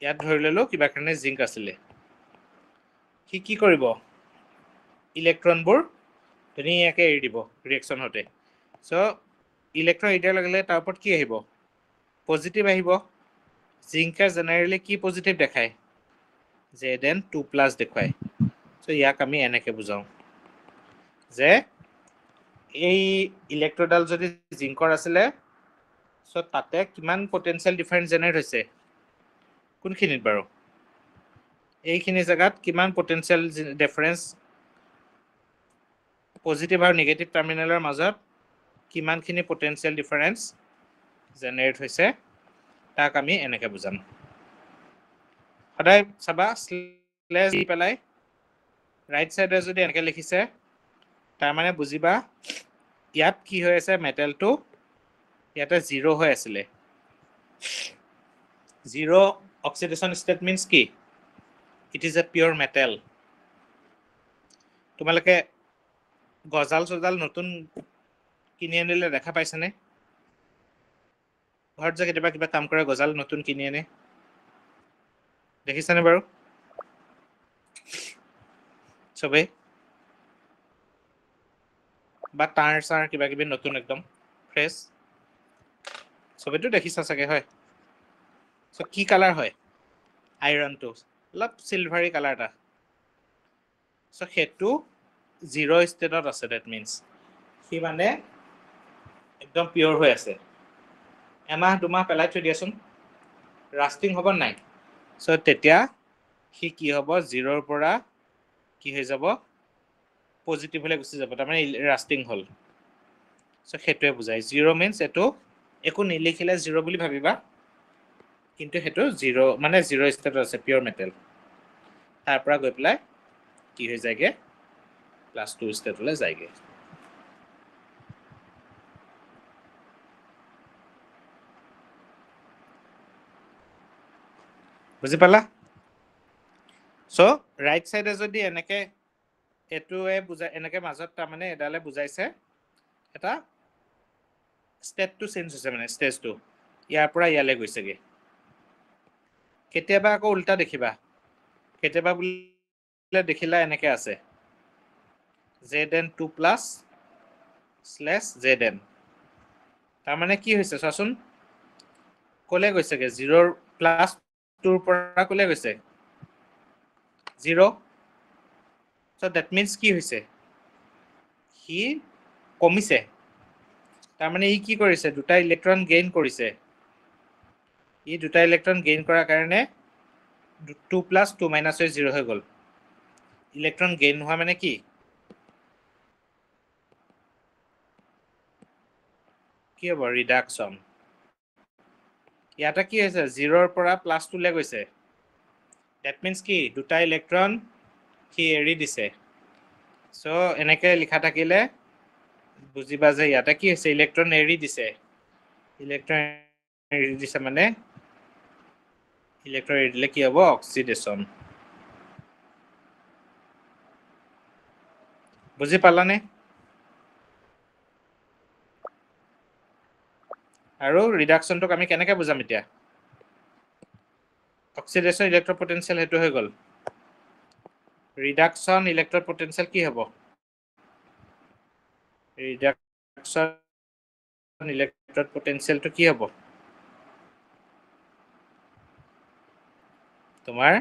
ইয়াত ধৰি ল'লোঁ কিবা কাৰণে জিংক আছিলে সি কি কৰিব ইলেক্ট্ৰনবোৰ ধুনীয়াকৈ এৰি দিব ৰিয়েকশ্যন হওঁতে চ' ইলেক্ট্ৰন এৰি দিয়াৰ লগে লগে তাৰ ওপৰত কি আহিব পজিটিভ আহিব জিংকে জেনেৰেলি কি পজিটিভ দেখায় Zn2+ দেখুৱায় চ' ইয়াক আমি এনেকৈ বুজাওঁ যে এই ইলেক্ট্ৰডাল যদি জিংকৰ আছিলে চ' তাতে কিমান পটেনচিয়েল ডিফাৰেঞ্চ জেনেৰেট হৈছে কোনখিনিত বাৰু এইখিনি জেগাত কিমান পটেনচিয়েল ডিফাৰেঞ্চ পজিটিভ আৰু নিগেটিভ টাৰ্মিনেলৰ মাজত কিমানখিনি পটেনচিয়েল ডিফাৰেঞ্চ জেনেৰেট হৈছে তাক আমি এনেকৈ বুজাম সদায় চাবা স্লেছ দি পেলাই ৰাইট চাইডে যদি এনেকৈ লিখিছে তাৰমানে বুজিবা ইয়াত কি হৈ আছে মেটেলটো ইয়াতে 0 হৈ আছিলে 0 অক্সিডেশ্যন ষ্টেট মিনছ কি it is A pure metal তোমালোকে গজাল চজাল নতুন কিনি আনিলে দেখা পাইছানে? ঘৰত যে কেতিয়াবা কিবা কাম কৰে গজাল নতুন কিনি আনে, দেখিছানে বাৰু চবেই? বা তাঁৰ চাৰ কিবা কিবি নতুন একদম ফ্ৰেছ চবেইতো দেখিছা চাগে, হয়? চ' কি কালাৰ হয় আইৰণটো? অলপ চিলভাৰী কালাৰ এটা। চ' সেইটো 0 ষ্টেটত আছে, ডেট মিনছ সি মানে একদম পিয়ৰ হৈ আছে। এমাহ দুমাহ পেলাই থৈ দিয়াচোন, ৰাষ্টিং হ'ব নাই? চ' তেতিয়া সি কি হ'ব, 0ৰ পৰা কি হৈ যাব, পজিটিভলৈ গুচি যাব, তাৰমানে ৰাষ্টিং হ'ল। চ' সেইটোৱে বুজায় 0 মিনছ এইটো একো নিলিখিলে 0 বুলি ভাবিবা, কিন্তু সেইটো 0 মানে 0 ষ্টেটত আছে, পিয়ৰ মেটেল। তাৰ পৰা গৈ পেলাই কি হৈ যায়গে, +2 ষ্টেটলৈ যায়গে। বুজি পালা? চ' ৰাইট চাইডে যদি এনেকে এইটোৱে বুজাই, এনেকে মাজত তাৰমানে এডালে বুজাইছে এটা ষ্টেটটো চেঞ্জ হৈছে, মানে ষ্টেজটো ইয়াৰ পৰা ইয়ালৈ গৈছেগে। কেতিয়াবা আকৌ উল্টা দেখিবা, কেতিয়াবা বোলে দেখিলা এনেকে আছে Zn2+/Zn। তাৰমানে কি হৈছে চোৱাচোন, ক'লে গৈছেগে 0ৰ +2ৰ পৰা ক'লে গৈছে 0। চ' ডেট মিনছ কি হৈছে, সি কমিছে। তাৰমানে ই কি কৰিছে, 2টা ইলেক্ট্ৰন গেইন কৰিছে। ই 2টা ইলেক্ট্ৰন গেইন কৰাৰ কাৰণে 2 + 2 - 0 হৈ গ'ল। ইলেক্ট্ৰন গেইন হোৱা মানে কি, কি হ'ব, ৰিডাকশ্যন। ইয়াতে কি হৈছে, 0ৰ পৰা +2লৈ গৈছে। ডেট মিনছ কি, 2টা ইলেক্ট্ৰন সি এৰি দিছে। চ' এনেকে লিখা থাকিলে বুজিবা যে ইয়াতে কি হৈছে, ইলেক্ট্ৰন এৰি দিছে। ইলেক্ট্ৰন এৰি দিছে মানে ইলেক্ট্ৰন এৰি দিলে কি হ'ব, অক্সিডেশ্যন। বুজি পালানে? আৰু ৰিডাকশ্যনটোক আমি কেনেকে বুজাম এতিয়া? অক্সিডেশ্যন ইলেক্ট্ৰপটেনচিয়েল সেইটো হৈ গ'ল। ৰিডাকশ্যন ইলেক্ট্ৰপটেনচিয়েল কি হ'ব? ৰিডাকশ্যন ইলেক্ট্ৰপটেনচিয়েলটো কি হ'ব? তোমাৰ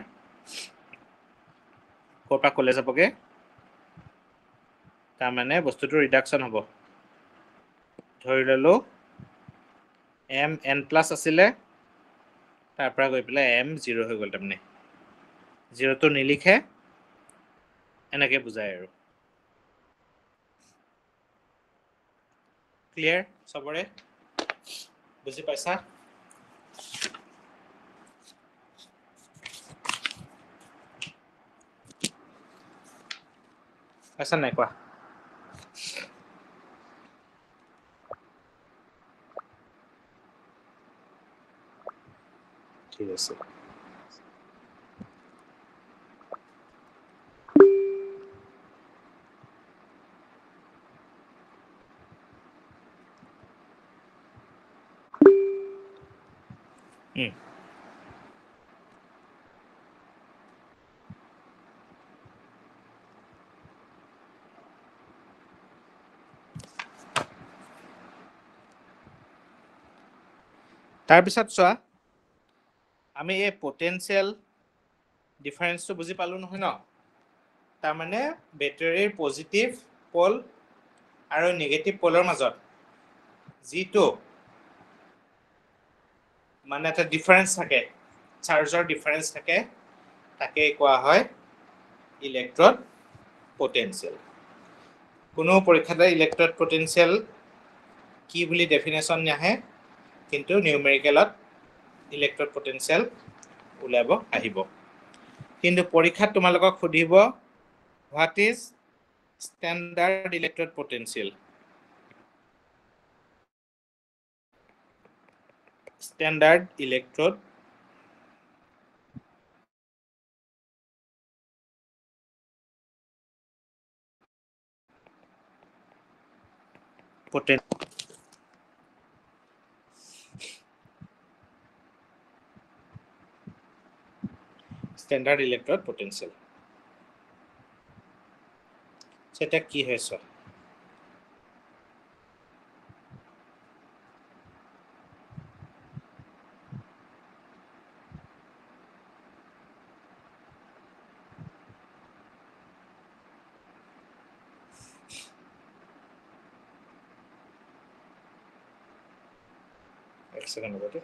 ক'ৰ পৰা ক'লে যাবগে, তাৰমানে বস্তুটো ৰিডাকশ্যন হ'ব। ধৰি ল'লো Mn+ আছিলে, তাৰ পৰা গৈ পেলাই M0 হৈ গ'ল। তাৰমানে 0টো নিলিখে, এনেকে বুজায় আৰু। ক্লিয়াৰ চবৰে? বুজি পাইছা? পাইছা নাই কোৱা? ঠিক আছে। তাৰপিছত চোৱা, আমি এই পটেনচিয়েল ডিফাৰেঞ্চটো বুজি পালো নহয় ন? তাৰমানে বেটাৰীৰ পজিটিভ পল আৰু নিগেটিভ পলৰ মাজত যিটো মানে এটা ডিফাৰেঞ্চ থাকে, চাৰ্জৰ ডিফাৰেঞ্চ থাকে, তাকেই কোৱা হয় ইলেক্ট্ৰড পটেনচিয়েল। কোনো পৰীক্ষাতে ইলেক্ট্ৰড পটেনচিয়েল কি বুলি ডেফিনেশ্যন নাহে, কিন্তু নিউমেৰিকেলত ইলেক্ট্ৰড পটেনচিয়েল ওলাব আহিব। কিন্তু পৰীক্ষাত তোমালোকক সুধিব, what is standard electrode potential? Standard electrode standard electrode potential. সেটা কি হয়েছে? এক সেকেন্ড বলতে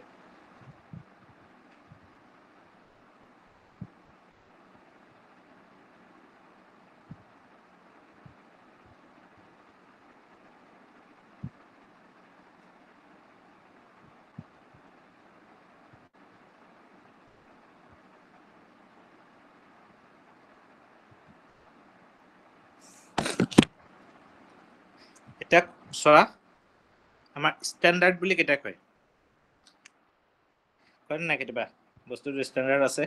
এটা চোৱা আমাৰ স্ট্যান্ডাৰ্ড বুলি কেটা কয় কয় না কেতিয়াবা বস্তুটো স্ট্যান্ডাৰ্ড আছে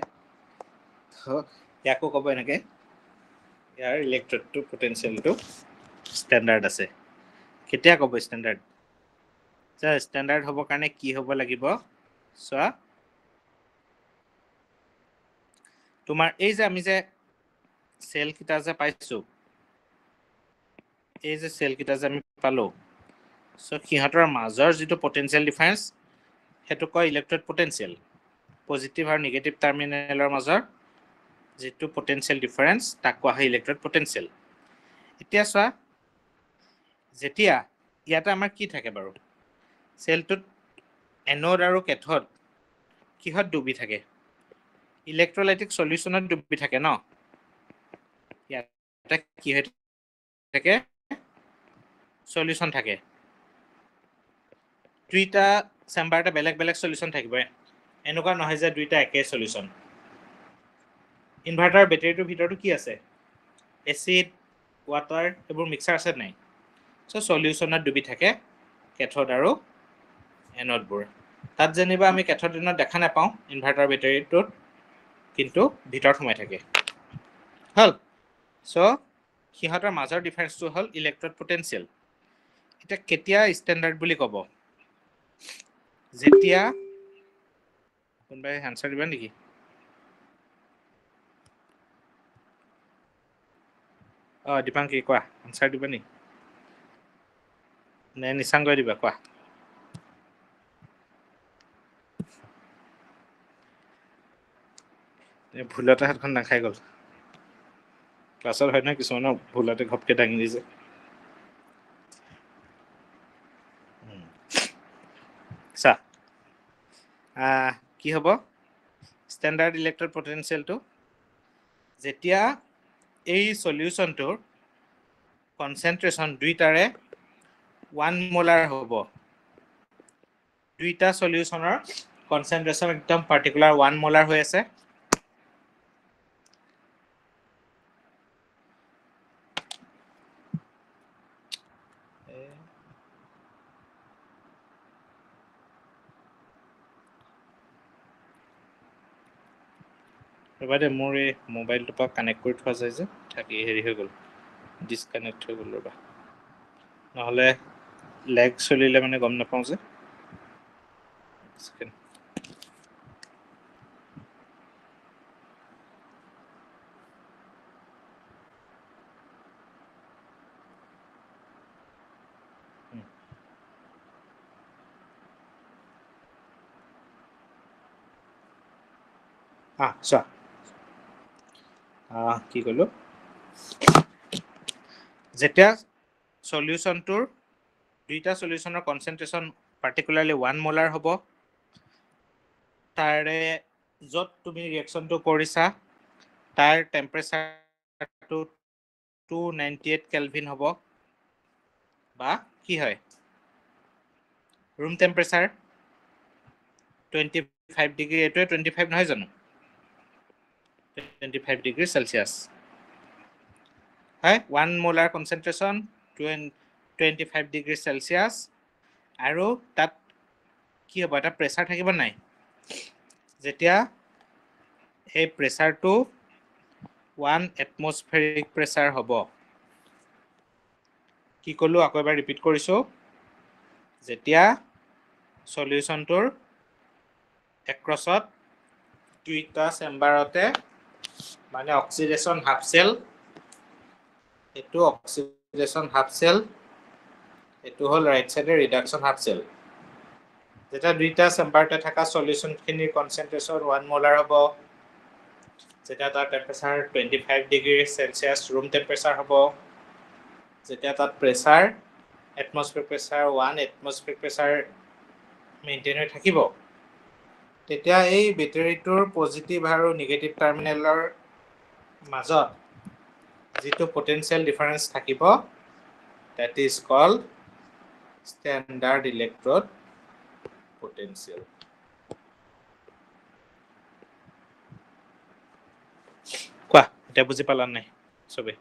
ইয়াকো ক'ব এনেকে ইয়াৰ ইলেক্ট্ৰডটো পটেনচিয়েলটো স্ট্যান্ডাৰ্ড আছে কেতিয়া ক'ব স্ট্যান্ডাৰ্ড স্ট্যান্ডাৰ্ড হ'ব কাৰণে কি হ'ব লাগিব চোৱা তোমাৰ এই যে আমি যে সেল কিটা যে পাইছো এই যে সেল কিটা যে আমি পালো সো সিহঁতৰ মাজৰ যেটো পটেনচিয়েল ডিফাৰেন্স হেতু কয় ইলেক্ট্ৰড পটেনচিয়েল পজিটিভ আৰু নেগেটিভ টাৰ্মিনেলৰ মাজৰ যেটো পটেনচিয়েল ডিফাৰেন্স তাক কোৱা হয় ইলেক্ট্ৰড পটেনচিয়েল এতিয়া চোৱা যেতিয়া ইয়াতে আমাৰ কি থাকে বাৰু সেলটোত এনোড আৰু কেথোড কিহত ডুবি থাকে ইলেক্ট্ৰোলাইটিক সলিউশনত ডুবি থাকে ন ইয়াতে কি হৈ থাকে সলিউশন থাকে দুইটা চেম্বাৰতে বেলেগ বেলেগ সলিউশন থাকিব এনেকুৱা নহয় যে দুইটা একে সলিউশন ইনভাৰ্টাৰ বেটাৰীটোৰ ভিতৰতো কি আছে এসিড ওয়াটাৰ এইবোৰ মিক্সাৰ আছে নাই সো সলিউশনত ডুবি থাকে কেথোড আৰু এনোডবোৰ তাত যেনিবা আমি কেথোড এনোড দেখা নাপাওঁ ইনভাৰ্টাৰ বেটাৰীটোত কিন্তু ভিতৰত সোমাই থাকে হল সো সিহঁতৰ মাজৰ ডিফাৰেন্সটো হল ইলেক্ট্ৰড পটেনচিয়েল এটা কেতিয়া স্ট্যান্ডাৰ্ড বুলি ক'ব যেতিয়া কোনবাই আনসাৰ দিবা নেকি দীপাংকি কোৱা আনসাৰ দিবা নি নে নিচাংগই দিবা কোৱা ভুলতে হাতখন নাখাই গ'ল ক্লাছত হয় নহয় কিছুমানৰ ভুলতে ঘপকে দাঙি দিছে চা কি হ'ব স্ট্যান্ডাৰ্ড ইলেক্ট্ৰড পটেনচিয়েলটো যেতিয়া এই সলিউশনটোৰ কনসেন্ট্ৰেশন দুইটাৰে 1 মোলাৰ হ'ব দুইটা সলিউশনৰ কনসেন্ট্ৰেশন একদম পাৰ্টিকুলাৰ 1 মোলাৰ হৈ আছে ৰবা মোৰ এই মোবাইলটো পৰা কানেক্ট কৰি থোৱা যায় যে থাকি হেৰি হৈ গ'ল ডিসকানেক্ট হৈ গ'ল ৰবা নহলে লেগ চলিলে মানে গম নাপাওঁ যে চোৱা কি কলো যেতিয়া সলিউশনটোৰ দুইটা সলিউশনৰ কনসেন্ট্ৰেশন পাৰ্টিকুলাৰলি 1 মোলাৰ হ'ব তাৰে যত তুমি ৰিঅ্যাকশনটো কৰিছা তাৰ টেম্পাৰেচাৰটো 298 কেলভিন হ'ব বা কি হয় ৰুম টেম্পাৰেচাৰ 25 ডিগ্ৰী এটোৱে 25 নহয় জানো 25 ডিগ্ৰী সেলসিয়াস হয় 1 মোলাৰ কনসেন্ট্ৰেশন 25 ডিগ্ৰী সেলসিয়াস আৰু তাত কি হ'ব এটা প্ৰেসাৰ থাকিব নাই যেতিয়া এই প্ৰেসাৰটো 1 এটমস্ফেৰিক প্ৰেসাৰ হ'ব কি কলো আকৌ এবাৰ ৰিপিট কৰিছো যেতিয়া সলিউশনটোৰ এক্ৰছত দুইটা চেম্বাৰতে মানে অক্সিডেশন হাফ সেল এটো অক্সিডেশন হাফ সেল এটো হল ৰাইট সাইডে ৰিডাকশন হাফ সেল যেটা দুইটা চেম্বাৰতে থকা সলিউশন খিনিৰ কনসেন্ট্ৰেশন 1 মোলাৰ হ'ব যেটা তাৰ temperature 25 degree Celsius room temperature হ'ব যেটা তাত প্ৰেসাৰ এটমস্ফিয়াৰ প্ৰেসাৰ 1 এটমস্ফিয়াৰ প্ৰেসাৰ মেইনটেইন হৈ থাকিব তেতিয়া এই বেটাৰিটোৰ পজিটিভ আৰু নিগেটিভ টাৰ্মিনেলৰ মাজত যেটো পটেনশিয়াল ডিফাৰেন্স থাকিব that is called standard electrode potential কোৱা এটা বুজি পালা নাই সবে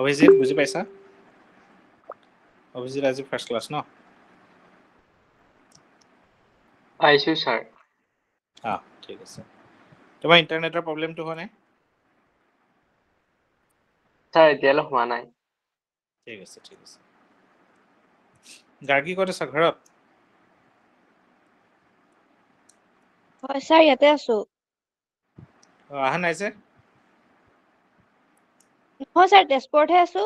অভিজিৎ বুজি পাইছা অভিজিৎ আজি ফার্স্ট ক্লাস ন পাইছো স্যার ঠিক আছে তোমাৰ ইন্টাৰনেটৰ প্ৰবলেমটো হোৱা নাই স্যাৰ এতিয়ালৈ হোৱা নাই ঠিক আছে গাৰ্গী ক'ত আছা ঘৰত হয় স্যাৰ ইয়াতে আছো অহা নাই যে হয় স্যাৰ তেজপুৰতহে আছো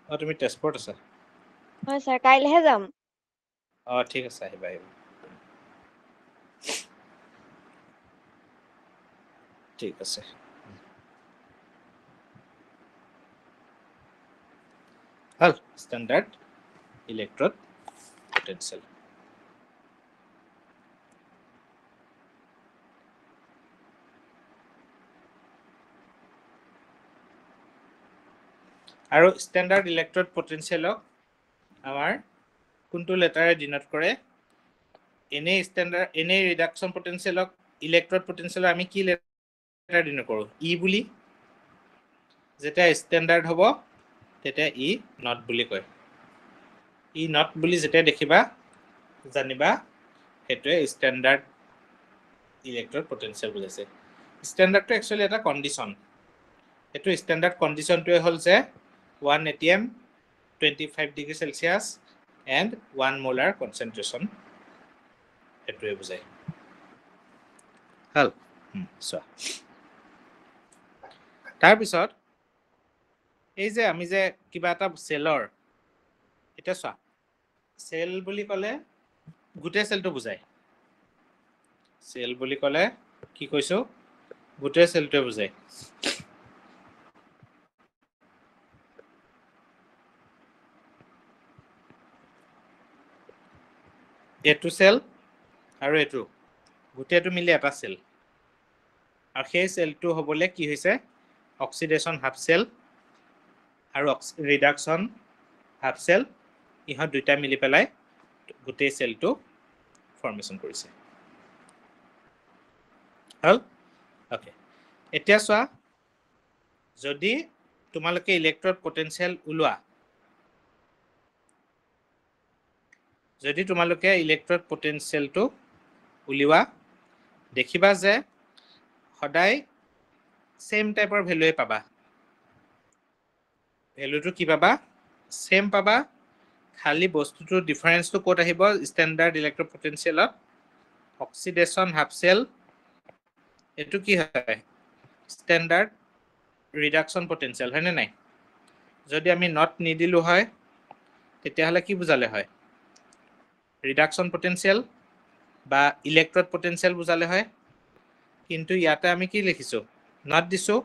তুমি তেজপুৰত আছা হয় স্যাৰ কাইলৈহে যাম ঠিক আছে আহিবা ঠিক আছে হল স্ট্যান্ডাৰ্ড ইলেকট্ৰোড পোটেনশিয়াল আৰু স্ট্যান্ডাৰ্ড ইলেকট্ৰোড পোটেনশিয়ালক আমাৰ কোনটো লেটাৰে ডিনোট কৰে এনে ৰিডাকশন পোটেনশিয়ালক ইলেকট্ৰোড পোটেনশিয়াল আমি কি লেটাৰ ডিনোট কৰো ই বুলি যেতিয়া স্ট্যান্ডার্ড হ'ব তেতিয়া ই নট বুলি কয় ই নট বুলি যেতিয়া দেখিবা জানিবা হেতুৱে স্ট্যান্ডাৰ্ড ইলেকট্ৰোড পোটেনশিয়াল বুজাইছে স্ট্যান্ডাৰ্ডটো একচুয়ালি এটা কন্ডিশন এটো স্ট্যান্ডাৰ্ড কন্ডিশনটোৱে হ'ল যে 1 atm 25 degree Celsius and 1 molar concentration এটোৱে বুজায় হল সো তাৰ পিছত এই যে আমি যে কিবা এটা সেলৰ এটা চোৱা সেল বুলি ক'লে গোটেই সেলটো বুজায় সেল বুলি ক'লে কি কৈছো গোটেই সেলটোৱে বুজায় এটো সেল আৰু এটো গোটেইটো মিলি এটা সেল আৰু সেই সেলটো হ'বলে কি হৈছে অক্সিডেশন হাফ সেল আৰু ৰিডাকশন হাফ সেল ইহত দুইটা মিলি পেলাই গোটেই সেলটো ফৰ্মেশন কৰিছে হল ওকে এতিয়া চোৱা যদি তোমালোকে ইলেকট্ৰোড পোটেনশিয়াল উলোৱা যদি তোমালোকে ইলেকট্ৰোড পোটেনশিয়ালটো উলিওৱা দেখিবা যে সদায় সেম টাইপৰ ভ্যালুৱে পাবা ভ্যালুটো কি পাবা সেম পাবা খালি বস্তুটোৰ ডিফাৰেন্সটো ক'ত আহিব স্ট্যান্ডার্ড ইলেকট্রোড পোটেনশিয়ালত অক্সিডেশন হাফ সেল এটো কি হয় স্ট্যান্ডার্ড রিডাকশন পোটেনশিয়াল হয় নাই যদি আমি নট নিদিলো হয় তেতিয়া হলে কি বুজালে হয় রিডাকশন পোটেনশিয়াল বা ইলেকট্রোড পোটেনশিয়াল বুজালে হয় কিন্তু ইয়াতে আমি কি লিখিছো নট দিছো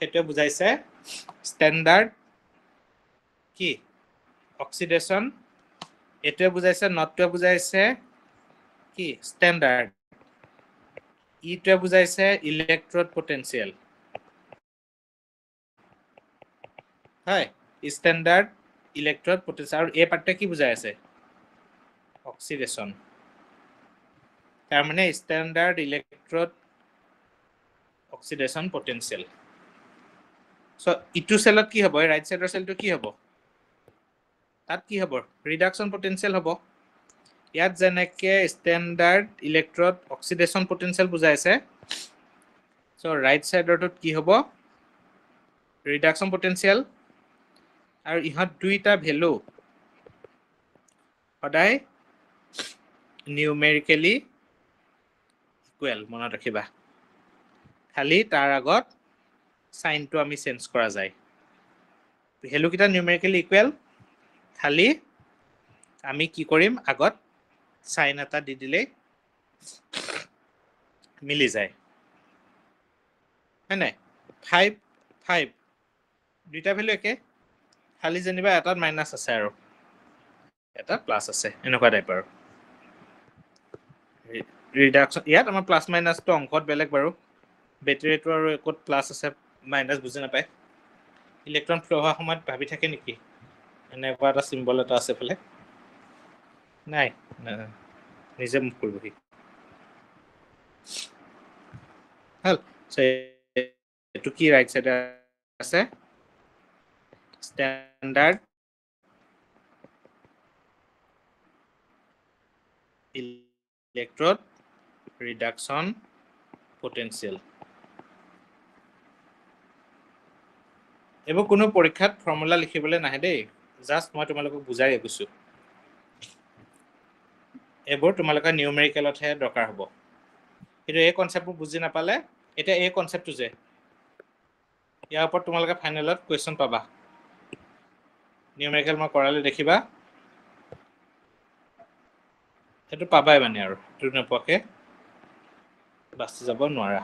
হেটো বুজাইছে স্ট্যান্ডার্ড কি অক্সিডেশন এটোৱে বুজাইছে নটটোৱে বুজাইছে কি স্ট্যান্ডাৰ্ড ইটোৱে বুজাইছে ইলেকট্ৰোড পোটেনশিয়াল হয় স্ট্যান্ডাৰ্ড ইলেকট্ৰোড পোটেনশিয়াল আৰু এই পাৰ্টে কি বুজাই আছে অক্সিডেশন তাৰ মানে স্ট্যান্ডাৰ্ড ইলেকট্ৰোড অক্সিডেশন পোটেনশিয়াল সো ইটো সেলত কি হ'ব ৰাইট সাইডৰ সেলটো কি হ'ব তাত কি হ'ব ৰিডাকশন পোটেনশিয়াল হ'ব ইয়াত যেনেকে স্ট্যান্ডাৰ্ড ইলেকট্ৰোড অক্সিডেশন পোটেনশিয়াল বুজাইছে সো ৰাইট সাইডৰটোত কি হ'ব ৰিডাকশন পটেনশিয়াল আৰু ইহঁত দুইটা ভ্যালু সদায় নিউমেৰিকেলি ইকুৱেল মনত ৰাখিবা খালি তাৰ আগত সাইনটো আমি চেঞ্জ কৰা যায় ভ্যালু কিটা নিউমেৰিকেলি ইকুৱেল খালি আমি কি কৰিম আগত সাইন এটা দি দিলে মিলি যায় হয়নে 5 5 দুইটা ভ্যালু একে খালি যেনিবা এটাত মাইনাস আছে আৰু এটা প্লাস আছে এনেকুৱা টাইপ আৰু ৰিডাকশন ইয়াত আমাৰ প্লাস মাইনাসটো অংকত বেলেগ বাৰু বেটাৰীটো আৰু একত প্লাস আছে মাইনাস বুজি নাপায় ইলেক্ট্ৰন ফ্লো হোৱা সময়ত ভাবি থাকে নেকি এনেকুৱা এটা সিম্বল এটা আছে ফলে নাই নিজে মুখ কৰিবহি হল এটো কি ৰাইট সাইডে আছে স্ট্যান্ডাৰ্ড ইলেক্ট্ৰড ৰিডাকশন পটেনশিয়াল এইবোৰ কোনো পৰীক্ষাত ফৰ্মুলা লিখিবলৈ নাহে দেই জাস্ট মই তোমালোকক বুজাই গৈছো এইবোৰ তোমালোকৰ নিউমেৰিকেলতহে দৰকাৰ হ'ব কিন্তু এই কনসেপ্টবোৰ বুজি নাপালে এটা এই কনসেপ্টটো যে ইয়াৰ ওপৰত তোমালোকে ফাইনেলত কোৱেশ্চন পাবা নিউমেৰিকেল মই কৰালে দেখিবা সেইটো পাবাই মানে আৰু সেইটো নপোৱাকে বাচি যাব নোৱাৰা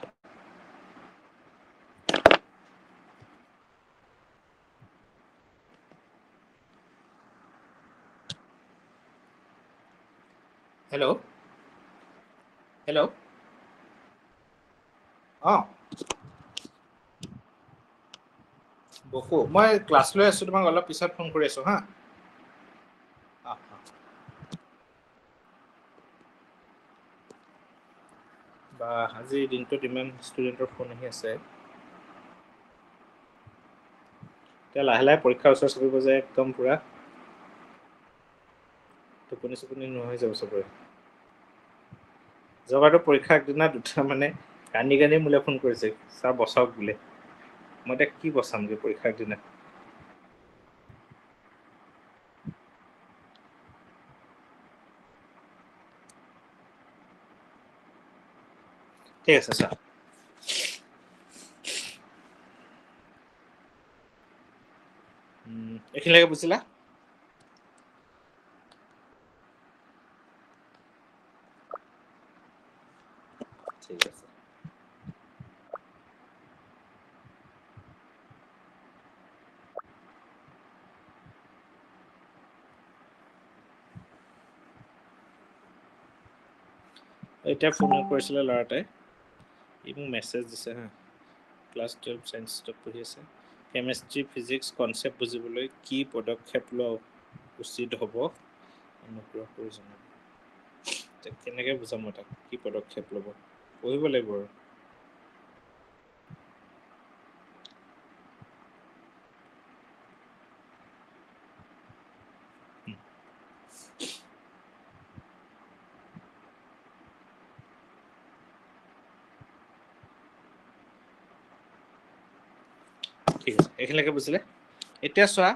হেল্ল' হেল্ল' বকো মই ক্লাছ লৈ আছো তোমাক অলপ পিছত ফোন কৰি আছো হা বা আজি দিনটোত ইমান ষ্টুডেণ্টৰ ফোন আহি আছে এতিয়া লাহে লাহে পৰীক্ষাৰ ওচৰ চাপিব যে একদম পুৰা টোপনি চোপনি নোহোৱা হৈ যাব চবৰে যোৱাবাৰতো পৰীক্ষাৰ আগদিনা দুটা মানে কান্দি কান্দি মোলৈ ফোন কৰিছে ছাৰ বচাওক বোলে মই এতিয়া কি বচামগৈ পৰীক্ষাৰ দিনা ঠিক আছে ছাৰ এইখিনিলৈকে বুজিলা ঠিক আছে এতিয়া ফোন কৰিছিলে ল'ৰাটাই ই মোক মেছেজ দিছে হা ক্লাছ 12 সায়েন্সত পঢ়ি আছে কেমিষ্ট্ৰি ফিজিক্স কনসেপ্ট বুজিবলৈ কি পদক্ষেপ লোৱা উচিত হ'ব অনুগ্ৰহ কৰি জনাব কেনেকৈ বুজাম মই তাক কি পদক্ষেপ ল'ব পঢ়িব লাগিব আৰু ঠিক আছে এইখিনিলৈকে বুজিলে এতিয়া চোৱা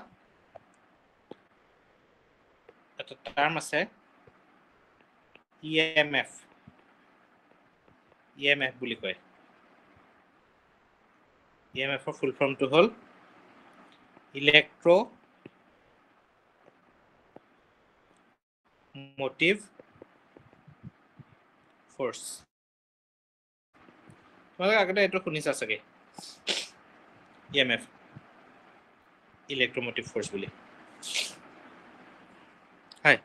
এটা টাৰ্ম আছে EMF বুলি কয় EMF ৰ ফুল ফৰ্মটো হ'ল ইলেক্ট্ৰো মোটিভ ফোৰ্স তোমালোকে আগতে এইটো শুনিছা চাগে EMF ইলেক্ট্ৰোমোটিভ ফোর্স বুলি হয়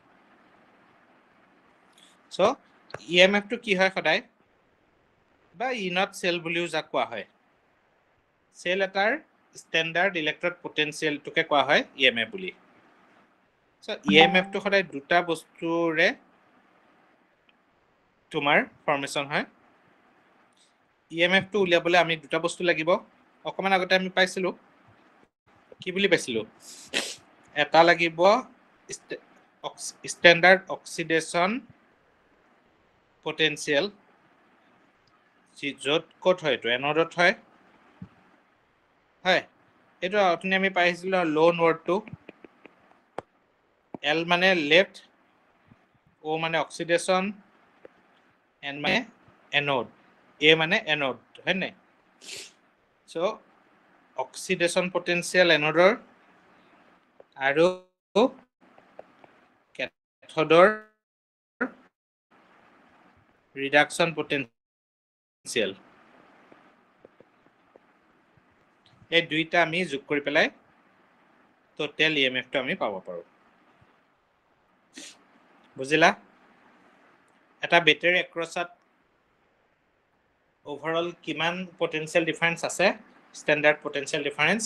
সো EMF টো কি হয় সদায় বা ইনট সেল বুলিও যাক কোৱা হয় সেল এটাৰ স্ট্যান্ডাৰ্ড ইলেক্ট্ৰড পটেনশিয়ালটোকে কোৱা হয় EMF বুলি সো EMF টো সদায় দুটা বস্তুৰে তোমাৰ ফৰ্মেশন হয় EMF টো উলিয়াবলৈ আমি দুটা বস্তু লাগিব অকমান আগতে আমি পাইছিলো কি বুলি পাইছিলো এটা লাগিব স্ট্যান্ডার্ড অক্সিডেশন পটেনশিয়াল য'ত ক'ত হয় এইটো এনডত হয় এইটো অথনি আমি পাইছিলোঁ লোন ৱৰ্ডটো এল মানে লেফ্ট O মানে অক্সিডেশ্যন এন মানে এনড এ মানে এনড হয় নাই চ' অক্সিডেশ্যন পটেনচিয়েল এনডৰ আৰু কেথডৰ ৰিডাকশ্যন পটেনচিয়েল এই দুইটা আমি যোগ কৰি পেলাই টোটেল ইএমএফটো আমি পাব পাৰোঁ বুজিলা এটা বেটাৰী এক্ৰছত ওভাৰঅল কিমান পটেনচিয়েল ডিফাৰেঞ্চ আছে ষ্টেণ্ডাৰ্ড পটেনচিয়েল ডিফাৰেঞ্চ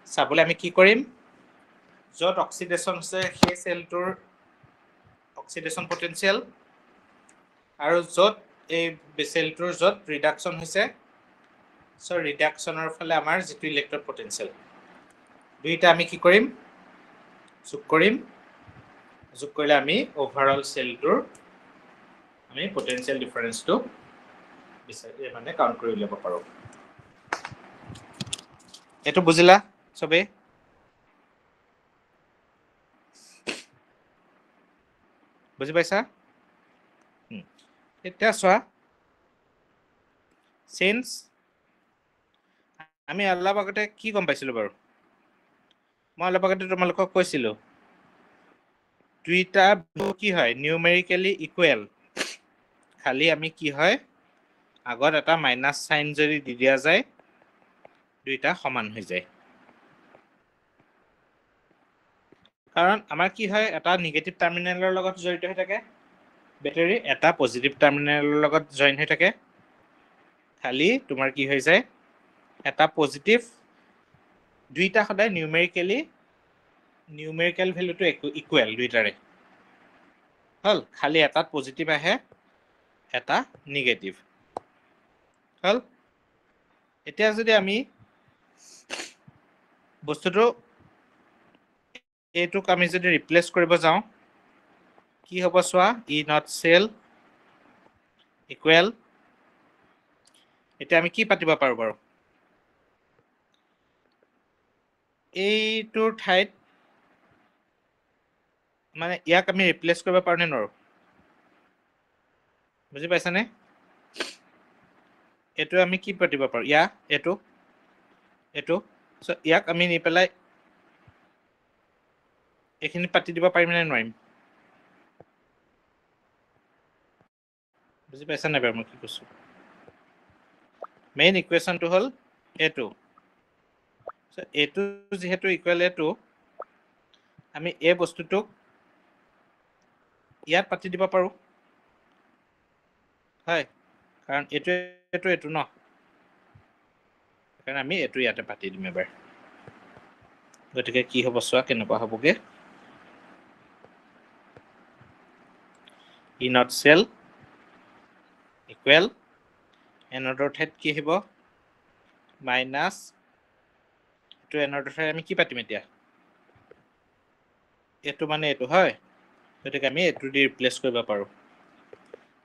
চাবলৈ আমি কি কৰিম য'ত অক্সিডেশ্যন আছে সেই চেলটোৰ অক্সিডেশ্যন পটেনচিয়েল আৰু য'ত এই চেলটোৰ য'ত ৰিডাকশ্যন হৈছে চ' ৰিডাকশ্যনৰ ফালে আমাৰ যিটো ইলেক্ট্ৰড পটেনচিয়েল দুইটা আমি কি কৰিম যোগ কৰিলে আমি ওভাৰঅল চেলটোৰ আমি পটেনচিয়েল ডিফাৰেঞ্চটো মানে কাউণ্ট কৰি উলিয়াব পাৰোঁ এইটো বুজিলা চবেই বুজি পাইছা এতিয়া চোৱা চেঞ্জ আমি অলপ আগতে কি গম পাইছিলোঁ বাৰু মই অলপ আগতে তোমালোকক কৈছিলোঁ দুইটা কি হয় নিউমেৰিকেলি ইকুৱেল খালি আমি কি হয় আগত এটা মাইনাছ চাইন যদি দি দিয়া যায় দুইটা সমান হৈ যায় কাৰণ আমাৰ কি হয় এটা নিগেটিভ টাৰ্মিনেলৰ লগত জড়িত হৈ থাকে বেটাৰী এটা পজিটিভ টাৰ্মিনেলৰ লগত জইন হৈ থাকে খালি তোমাৰ কি হৈ যায় এটা পজিটিভ দুইটা সদায় নিউমেৰিকেল ভেলুটো ইকুৱেল দুইটাৰে হ'ল খালি এটাত পজিটিভ আহে এটা নিগেটিভ হ'ল এতিয়া যদি আমি বস্তুটো এইটোক আমি যদি ৰিপ্লেচ কৰিব যাওঁ কি হ'ব চোৱা ই নট চেল ইকুৱেল এতিয়া আমি কি পাতিব পাৰোঁ বাৰু এইটোৰ ঠাইত মানে ইয়াক আমি ৰিপ্লেচ কৰিব পাৰোঁ নে নোৱাৰোঁ বুজি পাইছানে এইটো আমি কি পাতিব পাৰোঁ এইটো চ' ইয়াক আমি নি পেলাই এইখিনি পাতি দিব পাৰিম নে নোৱাৰিম বুজি পাইছা নাই বাৰু মই কি কৈছোঁ মেইন ইকুৱেশ্যনটো হ'ল এইটো এইটো যিহেতু ইকুৱেল এইটো আমি এই বস্তুটোক ইয়াত পাতি দিব পাৰোঁ হয় কাৰণ এইটো ন সেইকাৰণে আমি এইটো ইয়াতে পাতি দিম এবাৰ গতিকে কি হ'ব চোৱা কেনেকুৱা হ'বগে ই নট চেল ইকুৱেল এনডৰ ঠাইত কি আহিব মাইনাছ এইটো এনডৰ ঠাইত আমি কি পাতিম এতিয়া এইটো মানে এইটো হয় গতিকে আমি এইটো দি ৰিপ্লেচ কৰিব পাৰোঁ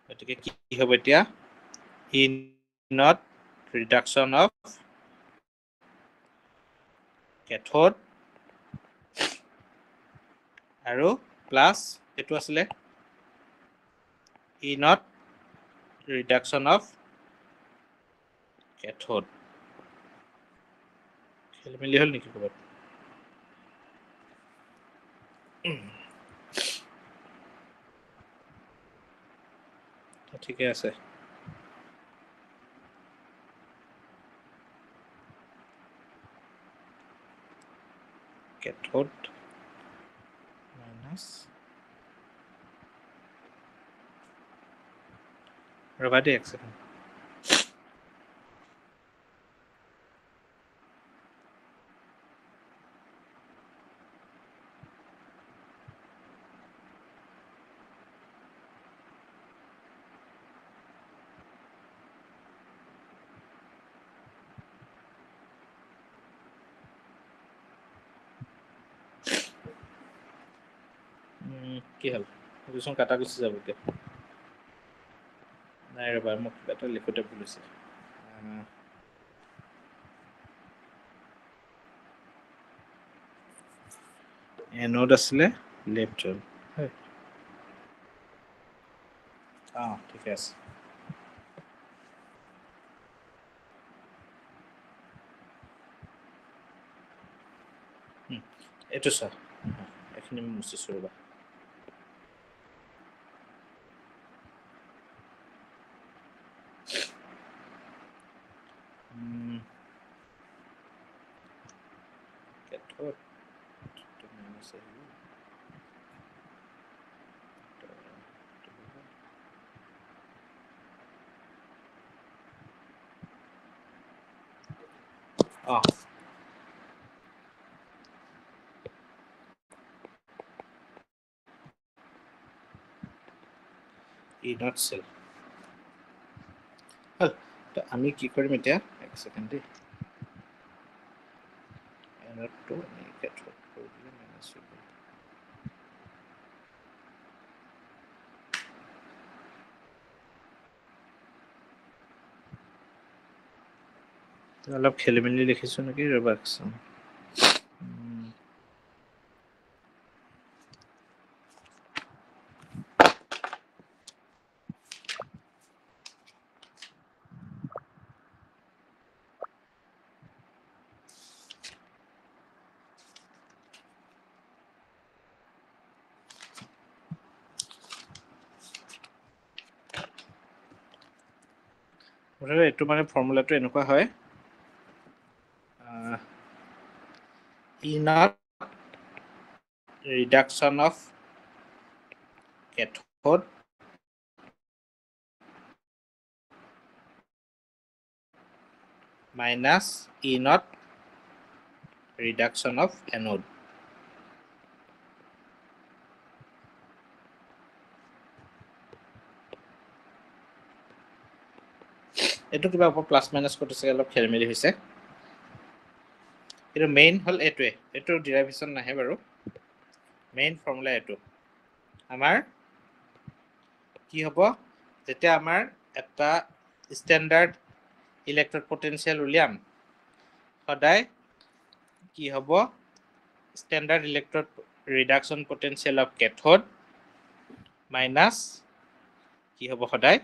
গতিকে কি হ'ব এতিয়া ই নট ৰিডাকশ্যন অফ কেথড আৰু প্লাছ এইটো আছিলে ই নট ৰিডাকশ্যন অফ কেথড খেলি মেলি হ'ল নেকি ক'ৰবাত ঠিকে আছে কেথড মাইনাছ ৰ'বা দেই এক ছেকেণ্ড কি হ'ল এইটোচোন কাটা গুচি যাব এতিয়া নাই ৰবা মোক কিবা এটা লিখোতে ভুল হৈছে এনোড আছিলে লেফট হ'ল ঠিকে আছে এইটো চা এইখিনি মুচিছোঁ ৰবা কেথোড মাইনাছ আহিব ই নট সেল তো আমি কি কৰিম এতিয়া এক সেকেন্ড দেই এনোডটো আমি কেথোড কৰি দিলে মাইনাছ হ'ব অলপ খেলি মেলি লিখিছো নেকি ৰবা একচোন এইটো মানে ফৰ্মুলাটো এনেকুৱা হয় ই not reduction of cathode minus E naught reduction of anode. এইটো কিবা প্লাস মাইনাস করতে অলপ খেলমেলি হৈছে কিন্তু মেইন হল এটোৱে এটো ডেৰিভেশন নাহে বাৰু মেইন ফৰ্মুলা এটো আমাৰ কি হ'ব যেতিয়া আমাৰ এটা স্ট্যান্ডাৰ্ড ইলেক্ট্ৰড পটেনশিয়াল উলিয়াম সদায় কি হ'ব standard electrode reduction potential of cathode minus কি হ'ব সদায়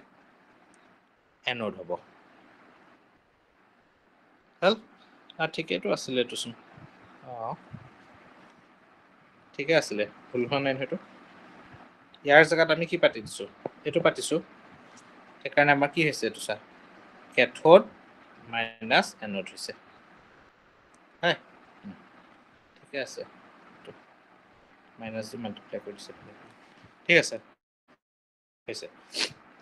এনোড হ'ব হল ঠিকেইটো আছিলে এটোচোন ঠিকে আছিলে ভুল হোৱা নাই হয়তো ইয়াৰ জায়গাত আমি কি পাতি দিছো এটো পাতিছো সেইকাৰণে আমাৰ কি হৈছে এটো চা ক্যাথোড মাইনাস এনোড হৈছে হ্যাঁ ঠিক আছে মাইনাস দি মাল্টিপ্লাই কৰি দিছে ঠিক আছে হৈছে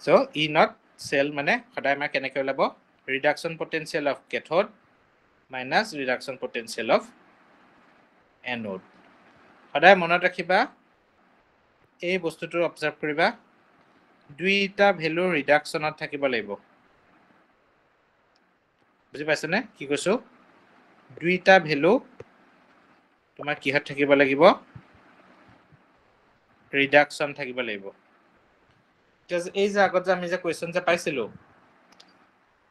সো ই নট সেল মানে সদায় আমাৰ কেনেকৈ ওলাব reduction potential of cathode minus reduction potential of anode সদায় মনত ৰাখিবা এই বস্তুটো অবজাৰ্ভ কৰিবা দুইটা ভ্যালু ৰিডাকশনত থাকিব লাগিব বুজি পাইছানে কি কৈছো দুইটা ভ্যালু তোমাৰ কিহত থাকিব লাগিব ৰিডাকশন থাকিব লাগিব এই যে আগত যে আমি যে কোৱেশ্চন যে পাইছিলো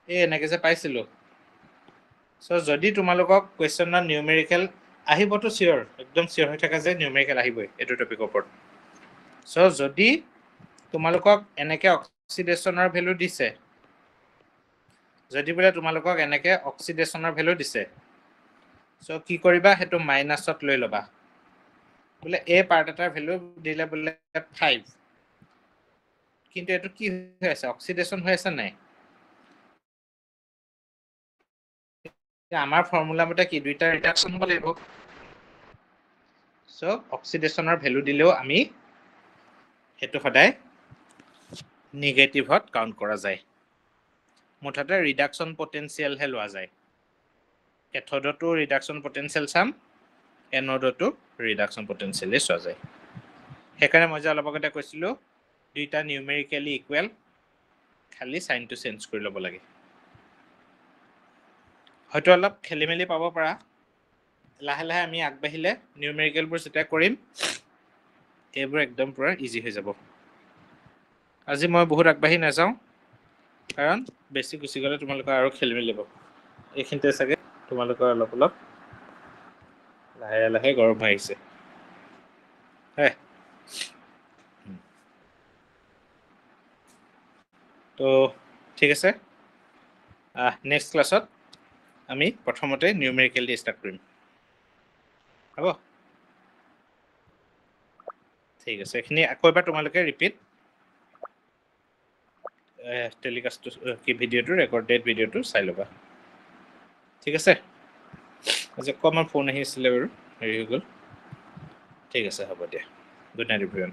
এই এনেকে যে পাইছিলো সো যদি তোমালোকক কোৱেশ্চনৰ নিউমেৰিকেল আহিবতো সিওৰ একদম সিওৰ হৈ থকা যে নিউমেৰিকেল আহিবই এটো টপিকৰ ওপৰত সো যদি তোমালোকক এনেকে অক্সিডেশনৰ ভ্যালু দিছে যদি বোলে তোমালোকক এনেকে অক্সিডেশনৰ ভ্যালু দিছে সো কি কৰিবা হেতু মাইনাসত লৈ লবা বোলে এ পাৰ্ট এটাৰ ভ্যালু দিলে বোলে 5 কিন্তু এটো কি হৈ আছে অক্সিডেশন হৈ আছে নাই আমাৰ ফৰ্মুলা মতে কি দুইটা ৰিডাকশন হ'ব লাগিব সো অক্সিডেশনৰ ভ্যালু দিলেও আমি হেতু সদায় নেগেটিভত কাউন্ট কৰা যায় মুঠতে ৰিডাকশন পটেনশিয়াল হে লোৱা যায় ক্যাথোডতো ৰিডাকশন পটেনশিয়াল চাম এনোডতো ৰিডাকশন পটেনশিয়াল চোৱা যায় সেইকাৰণে মই যে অলপ আগতে কৈছিলো দুইটা নিউমেৰিকেলি ইকুৱেল খালি সাইনটো চেঞ্জ কৰি ল'ব লাগে হয়তো অলপ খেলিমেলি পাব পাৰা লাহে লাহে আমি আগবাঢ়িলে নিউমেৰিকেলবোৰ যেটা কৰিম এইবোৰ একদম পুৰা ইজি হৈ যাব আজি মই বহুত আগবাঢ়ি নাযাওঁ কাৰণ বেছি গুচি গ'লে তোমালোকৰ আৰু খেলি মেলি হ'ব এইখিনিতে চাগে তোমালোকৰ অলপ অলপ লাহে লাহে গৰম হৈ আহিছে হয় তো ঠিক আছে নেক্সট ক্লাছত আমি প্ৰথমতে নিউমেৰিকেল দি ষ্টাৰ্ট কৰিম হ'ব ঠিক আছে এইখিনি আকৌ এবাৰ তোমালোকে ৰিপিট টেলিকাষ্টটো কি ভিডিঅ'টো ৰেকৰ্ডেড ভিডিঅ'টো চাই ল'বা ঠিক আছে আজি অকণমান ফোন আহি আছিলে বাৰু হেৰি হৈ গ'ল ঠিক আছে হ'ব দিয়া গুড নাইট এভৰিৱান